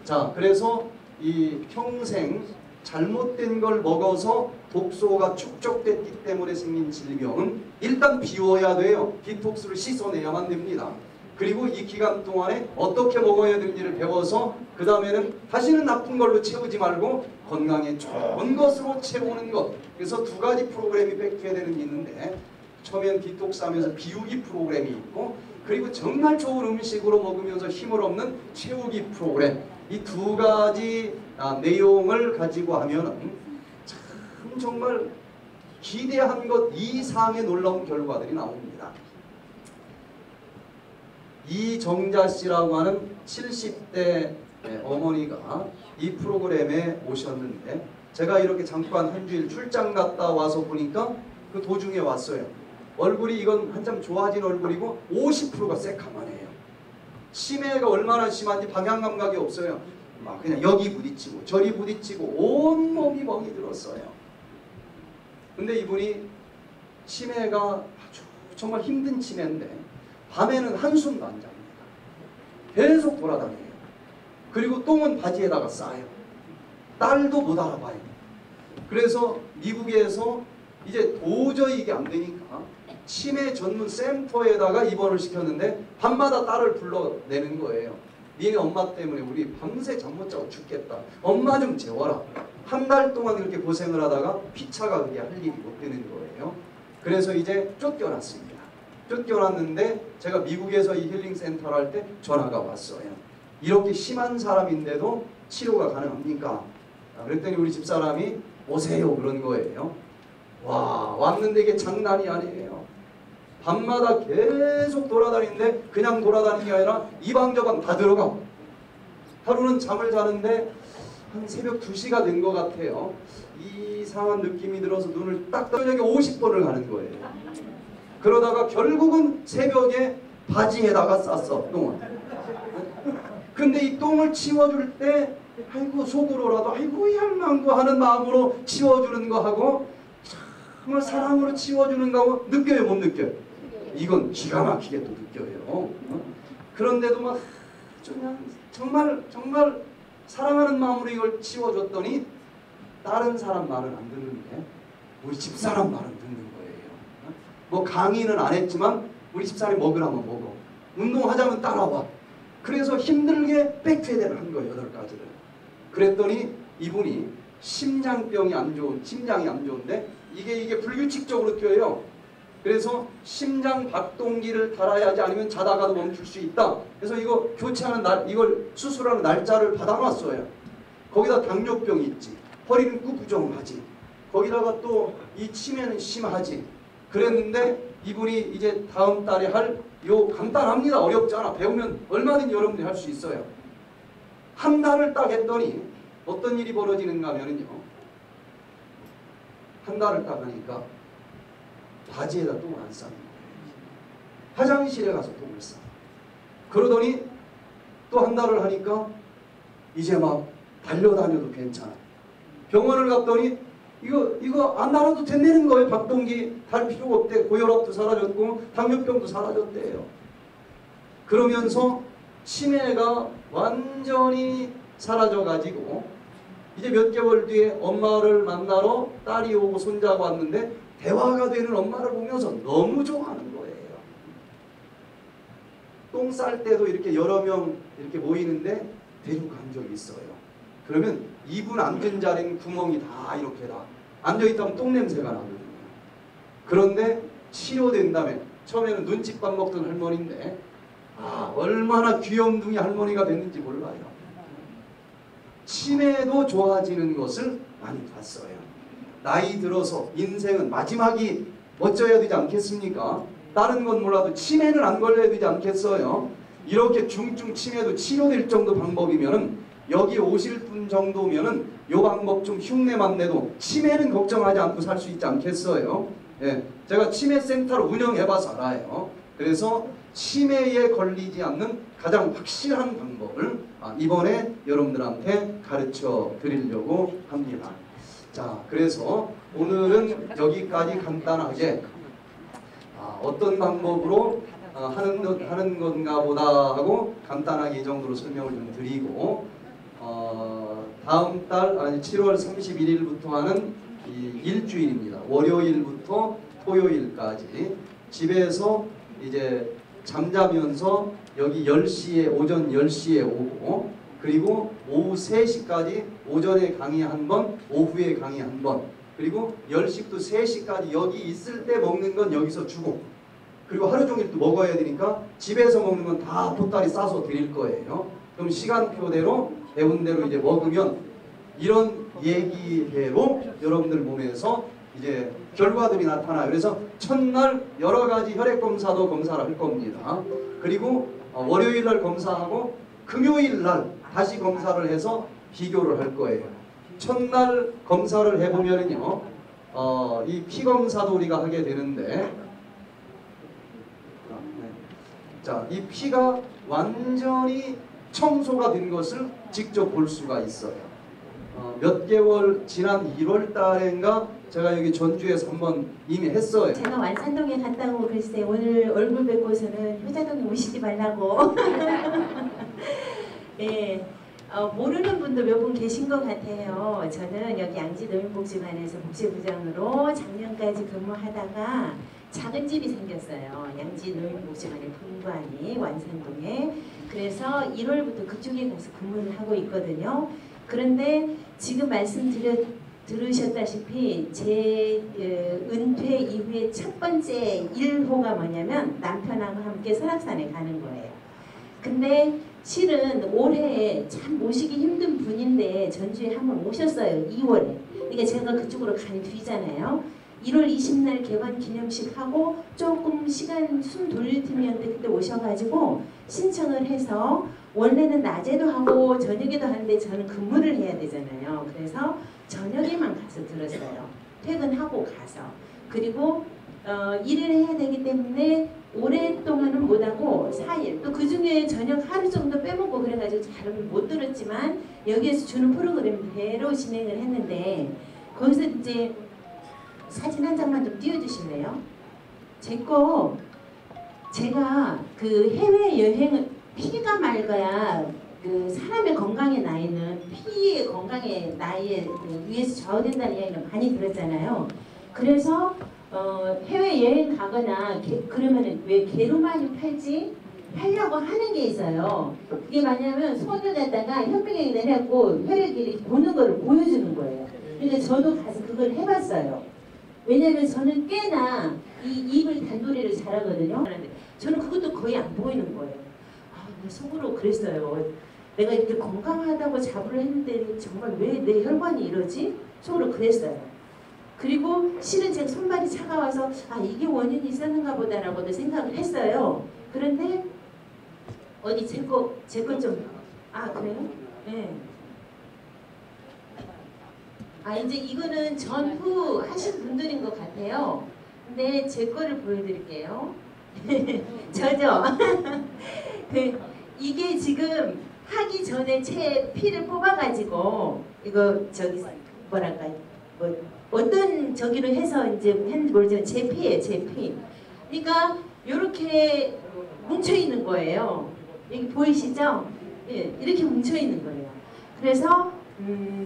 자, 그래서 이 평생 잘못된 걸 먹어서 독소가 축적됐기 때문에 생긴 질병은 일단 비워야 돼요. 디톡스를 씻어내야만 됩니다. 그리고 이 기간 동안에 어떻게 먹어야 되는지를 배워서 그 다음에는 다시는 나쁜 걸로 채우지 말고 건강에 좋은 것으로 채우는 것. 그래서 두 가지 프로그램이 백투에덴은 있는데, 처음엔 디톡스 하면서 비우기 프로그램이 있고, 그리고 정말 좋은 음식으로 먹으면서 힘을 얻는 채우기 프로그램. 이 두 가지 내용을 가지고 하면은 참 정말 기대한 것 이상의 놀라운 결과들이 나옵니다. 이정자 씨라고 하는 70대 어머니가 이 프로그램에 오셨는데, 제가 이렇게 잠깐 한 주일 출장 갔다 와서 보니까 그 도중에 왔어요. 얼굴이 이건 한참 좋아진 얼굴이고 50%가 새카만해요. 치매가 얼마나 심한지 방향 감각이 없어요. 막 그냥 여기 부딪히고 저리 부딪히고 온몸이 멍이 들었어요. 근데 이분이 치매가 아주 정말 힘든 치매인데 밤에는 한숨도 안 잡니다. 계속 돌아다녀요. 그리고 똥은 바지에다가 싸요. 딸도 못 알아봐요. 그래서 미국에서 이제 도저히 이게 안 되니까 치매 전문 센터에다가 입원을 시켰는데 밤마다 딸을 불러내는 거예요. 니네 엄마 때문에 우리 밤새 잠 못 자고 죽겠다. 엄마 좀 재워라. 한 달 동안 이렇게 고생을 하다가 피차가 그게 할 일이 못 되는 거예요. 그래서 이제 쫓겨났습니다. 쫓겨났는데 제가 미국에서 이 힐링 센터를 할 때 전화가 왔어요. 이렇게 심한 사람인데도 치료가 가능합니까? 그랬더니 우리 집사람이 오세요 그런 거예요. 와, 왔는데 이게 장난이 아니에요. 밤마다 계속 돌아다니는데 그냥 돌아다니는 게 아니라 이 방 저 방 다 들어가. 하루는 잠을 자는데 한 새벽 2시가 된 것 같아요. 이상한 느낌이 들어서 눈을 딱 떠 저녁에 50번을 가는 거예요. 그러다가 결국은 새벽에 바지에다가 쌌어, 똥을. 근데 이 똥을 치워줄 때 아이고 속으로라도 아이고 양망도 하는 마음으로 치워주는 거 하고 정말 사랑으로 치워주는 거 하고 느껴요, 못 느껴요? 이건 기가 막히게 또 느껴요. 그런데도 막 정말 사랑하는 마음으로 이걸 치워줬더니 다른 사람 말은 안 듣는데 우리 집사람 말은 듣는 거예요. 뭐 강의는 안 했지만 우리 집사람이 먹으라면 먹어. 운동하자면 따라와. 그래서 힘들게 백투에덴을 한 거예요. 8가지를. 그랬더니 이분이 심장이 안 좋은데 이게 불규칙적으로 뛰어요. 그래서 심장 박동기를 달아야지 아니면 자다가도 멈출 수 있다. 그래서 이거 교체하는 이걸 수술하는 날짜를 받아놨어요. 거기다 당뇨병이 있지. 허리는 구부정하지. 거기다가 또 이 치매는 심하지. 그랬는데 이분이 이제 다음 달에 할 요 간단합니다. 어렵지 않아. 배우면 얼마든지 여러분들이 할 수 있어요. 한 달을 딱 했더니 어떤 일이 벌어지는가 하면요. 한 달을 딱 하니까 바지에다 똥을 안 싸는 거예요. 화장실에 가서 똥을 싸. 그러더니 또 한 달을 하니까 이제 막 달려다녀도 괜찮아. 병원을 갔더니 이거 안 달아도 된다는 거예요. 박동기 달 필요가 없대. 고혈압도 사라졌고 당뇨병도 사라졌대요. 그러면서 치매가 완전히 사라져가지고 이제 몇 개월 뒤에 엄마를 만나러 딸이 오고 손자가 왔는데 대화가 되는 엄마를 보면서 너무 좋아하는 거예요. 똥 쌀 때도 이렇게 여러 명 이렇게 모이는데 데리고 간 적이 있어요. 그러면 이분 앉은 자리는 구멍이 다 이렇게 다 앉아있다면 똥냄새가 나거든요. 그런데 치료된 다음에 처음에는 눈칫밥 먹던 할머니인데 얼마나 귀염둥이 할머니가 됐는지 몰라요. 치매도 좋아지는 것을 많이 봤어요. 나이 들어서 인생은 마지막이 멋져야 되지 않겠습니까? 다른 건 몰라도 치매는 안 걸려야 되지 않겠어요? 이렇게 중증 치매도 치료될 정도 방법이면은 여기 오실 분 정도면은 요 방법 좀 흉내만 내도 치매는 걱정하지 않고 살 수 있지 않겠어요? 예, 제가 치매센터를 운영해봐서 알아요. 그래서 치매에 걸리지 않는 가장 확실한 방법을 이번에 여러분들한테 가르쳐 드리려고 합니다. 자, 그래서 오늘은 여기까지 간단하게 어떤 방법으로 하는 건가 보다 하고 간단하게 이 정도로 설명을 좀 드리고 다음 달 7월 31일부터 하는 이 일주일입니다. 월요일부터 토요일까지 집에서 이제 잠자면서 여기 10시에 오전 10시에 오고 그리고 오후 3시까지 오전에 강의 한 번, 오후에 강의 한 번 그리고 10시부터 3시까지 여기 있을 때 먹는 건 여기서 주고 그리고 하루 종일 또 먹어야 되니까 집에서 먹는 건 다 보따리 싸서 드릴 거예요. 그럼 시간표대로 배운 대로 이제 먹으면 이런 얘기대로 여러분들 몸에서 이제 결과들이 나타나요. 그래서 첫날 여러 가지 혈액 검사도 검사를 할 겁니다. 그리고 월요일 날 검사하고 금요일 날 다시 검사를 해서 비교를 할 거예요. 첫날 검사를 해보면은요, 이 피 검사도 우리가 하게 되는데, 자, 이 피가 완전히 청소가 된 것을 직접 볼 수가 있어요. 몇 개월 지난 1월 달인가 제가 여기 전주에서 한번 이미 했어요.
제가 완산동에 갔다 오고 글쎄 오늘 얼굴 뵙고서는 효자동에 오시지 말라고. 네, 모르는 분도 몇 분 계신 것 같아요. 저는 여기 양지노인복지관에서 복지부장으로 작년까지 근무하다가 작은 집이 생겼어요. 양지노인복지관의 분관이 완산동에. 그래서 1월부터 그쪽에 가서 근무를 하고 있거든요. 그런데 지금 들으셨다시피 제 은퇴 이후에 첫 번째 1호가 뭐냐면 남편하고 함께 설악산에 가는 거예요. 근데 실은 올해 참 모시기 힘든 분인데 전주에 한번 오셨어요. 2월에. 그러니까 제가 그쪽으로 간 뒤잖아요. 1월 20날 개관 기념식 하고 조금 시간 숨 돌릴 틈이었는데 그때 오셔가지고 신청을 해서 원래는 낮에도 하고 저녁에도 하는데 저는 근무를 해야 되잖아요. 그래서 저녁에만 가서 들었어요. 퇴근하고 가서. 그리고 일을 해야 되기 때문에 오랫동안은 못하고 4일 또 그중에 저녁 하루 정도 빼먹고 그래가지고 잘은 못 들었지만 여기에서 주는 프로그램대로 진행을 했는데 거기서 이제 사진 한 장만 좀 띄워주실래요? 제가 그 해외여행을 피가 맑아야 그 사람의 건강의 나이는 피의 건강의 나이에 위에서 좌우된다는 이야기를 많이 들었잖아요. 그래서 해외여행 가거나 그러면은 왜 게르마늄 팔려고 하는 게 있어요. 그게 뭐냐면 손을 갖다가 혈액에 내려고 혈액이 이렇게 보는 거를 보여주는 거예요. 그러니까 저도 가서 그걸 해봤어요. 왜냐면 저는 꽤나 이 입을 단도리를 잘하거든요. 저는 그것도 거의 안 보이는 거예요. 나 속으로 그랬어요. 내가 이렇게 건강하다고 자부를 했는데 정말 왜 내 혈관이 이러지? 속으로 그랬어요. 그리고 실은 제가 손발이 차가워서 이게 원인이 있었는가 보다라고도 생각을 했어요. 그런데 어디 제 거 좀 그래요? 네. 이제 이거는 전후 하신 분들인 것 같아요. 근데 제 거를 보여드릴게요. 저죠? 이게 지금 하기 전에 제 피를 뽑아가지고 이거 뭐랄까 어떤 저기로 해서 이제 했는지 모르지만 제 피예요, 제 피. 그러니까 이렇게 뭉쳐 있는 거예요. 여기 보이시죠? 예, 이렇게 뭉쳐 있는 거예요. 그래서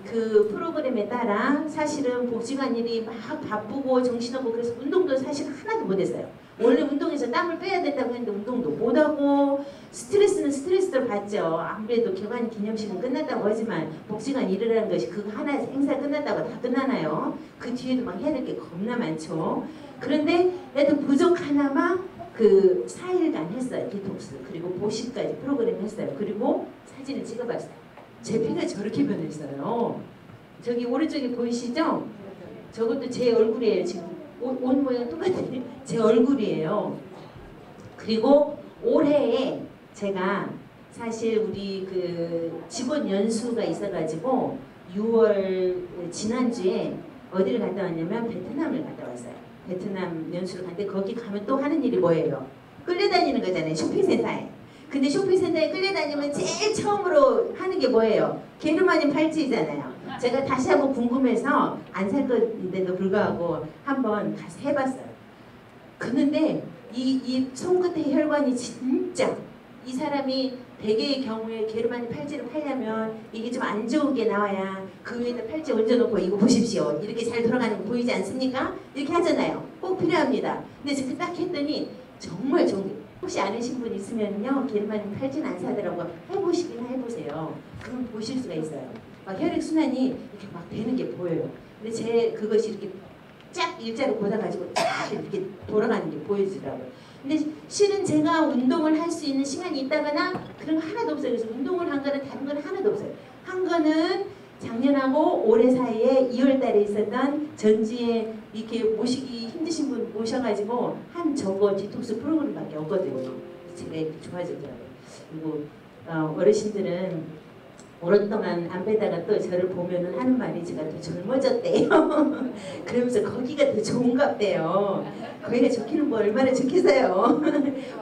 그 프로그램에 따라 사실은 복지관 일이 막 바쁘고 정신없고 그래서 운동도 사실 하나도 못했어요. 원래 운동에서 땀을 빼야 된다고 했는데 운동도 못하고 스트레스는 스트레스를 받죠. 아무래도 개관 기념식은 끝났다고 하지만 복지관 일이라는 것이 그거 하나 행사 끝났다고 다 끝나나요? 그 뒤에도 막 해야 될 게 겁나 많죠. 그런데 그래도 부족 하나마 그 4일간 했어요. 디톡스 그리고 보식까지 프로그램 했어요. 그리고 사진을 찍어봤어요. 제 피가 저렇게 변했어요. 저기 오른쪽에 보이시죠? 저것도 제 얼굴이에요. 지금 옷 모양 똑같은 제 얼굴이에요. 그리고 올해에 제가 사실 우리 그 직원 연수가 있어가지고 6월 지난주에 어디를 갔다 왔냐면 베트남을 갔다 왔어요. 베트남 연수를 갔는데 거기 가면 또 하는 일이 뭐예요? 끌려다니는 거잖아요. 쇼핑센터에. 근데 쇼핑센터에 끌려다니면 제일 처음으로 하는 게 뭐예요? 게르마늄 팔찌잖아요. 제가 다시 한번 궁금해서 안 살 건데도 불구하고 한번 가서 해봤어요. 그런데 이 손끝의 혈관이 진짜 이 사람이 대개의 경우에 게르마늄 팔찌를 팔려면 이게 좀 안 좋게 나와야 그 위에다 팔찌 얹어놓고 이거 보십시오. 이렇게 잘 돌아가는 거 보이지 않습니까? 이렇게 하잖아요. 꼭 필요합니다. 근데 제가 딱 했더니 정말 좋은 게 혹시 아는 분 있으면요. 게르마늄 팔찌는 안 사더라고. 해보시긴 해보세요. 그럼 보실 수가 있어요. 막 혈액순환이 이렇게 막 되는 게 보여요. 근데 제 그것이 이렇게 쫙 일자로 걷어가지고 쫙 이렇게 돌아가는 게 보여지더라고요. 근데 실은 제가 운동을 할 수 있는 시간이 있다거나 그런 거 하나도 없어요. 그래서 운동을 한 거는 다른 건 하나도 없어요. 한 거는 작년하고 올해 사이에 2월 달에 있었던 전주에 이렇게 모시기 힘드신 분 모셔가지고 한 저거 디톡스 프로그램밖에 없거든요. 제가 이렇게 좋아지더라고요. 그리고 어르신들은 오랫동안 안 빼다가 또 저를 보면은 하는 말이 제가 더 젊어졌대요. 그러면서 거기가 더 좋은갑대요. 거기가 좋기는 뭐 얼마나 좋겠어요.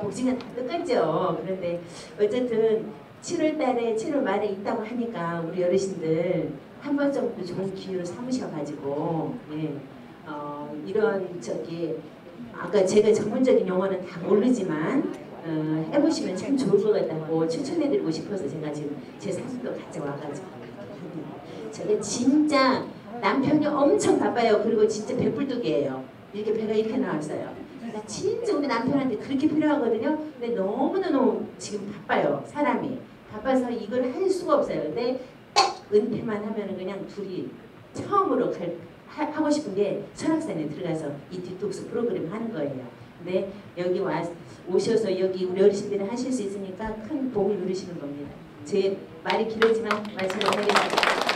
복지가 다 똑같죠. 그런데 어쨌든 7월 달에 7월 말에 있다고 하니까 우리 어르신들 한 번 정도 좋은 기회로 삼으셔가지고 예, 이런 아까 제가 전문적인 용어는 다 모르지만 해보시면 참 좋을 것 같다고 추천해드리고 싶어서 제가 지금 제 사진도 가져와가지고 제가 진짜 남편이 엄청 바빠요. 그리고 진짜 배불뚝이에요. 이렇게 배가 이렇게 나왔어요. 그러니까 진짜 우리 남편한테 그렇게 필요하거든요. 근데 너무너무 지금 바빠요. 사람이 바빠서 이걸 할 수가 없어요. 근데 딱 은퇴만 하면은 그냥 둘이 처음으로 하고 싶은 게 설악산에 들어가서 이 디톡스 프로그램 하는 거예요. 근데 여기 오셔서 여기 우리 어르신들이 하실 수 있으니까 큰 복을 누리시는 겁니다. 제 말이 길었지만 말씀을 하겠습니다.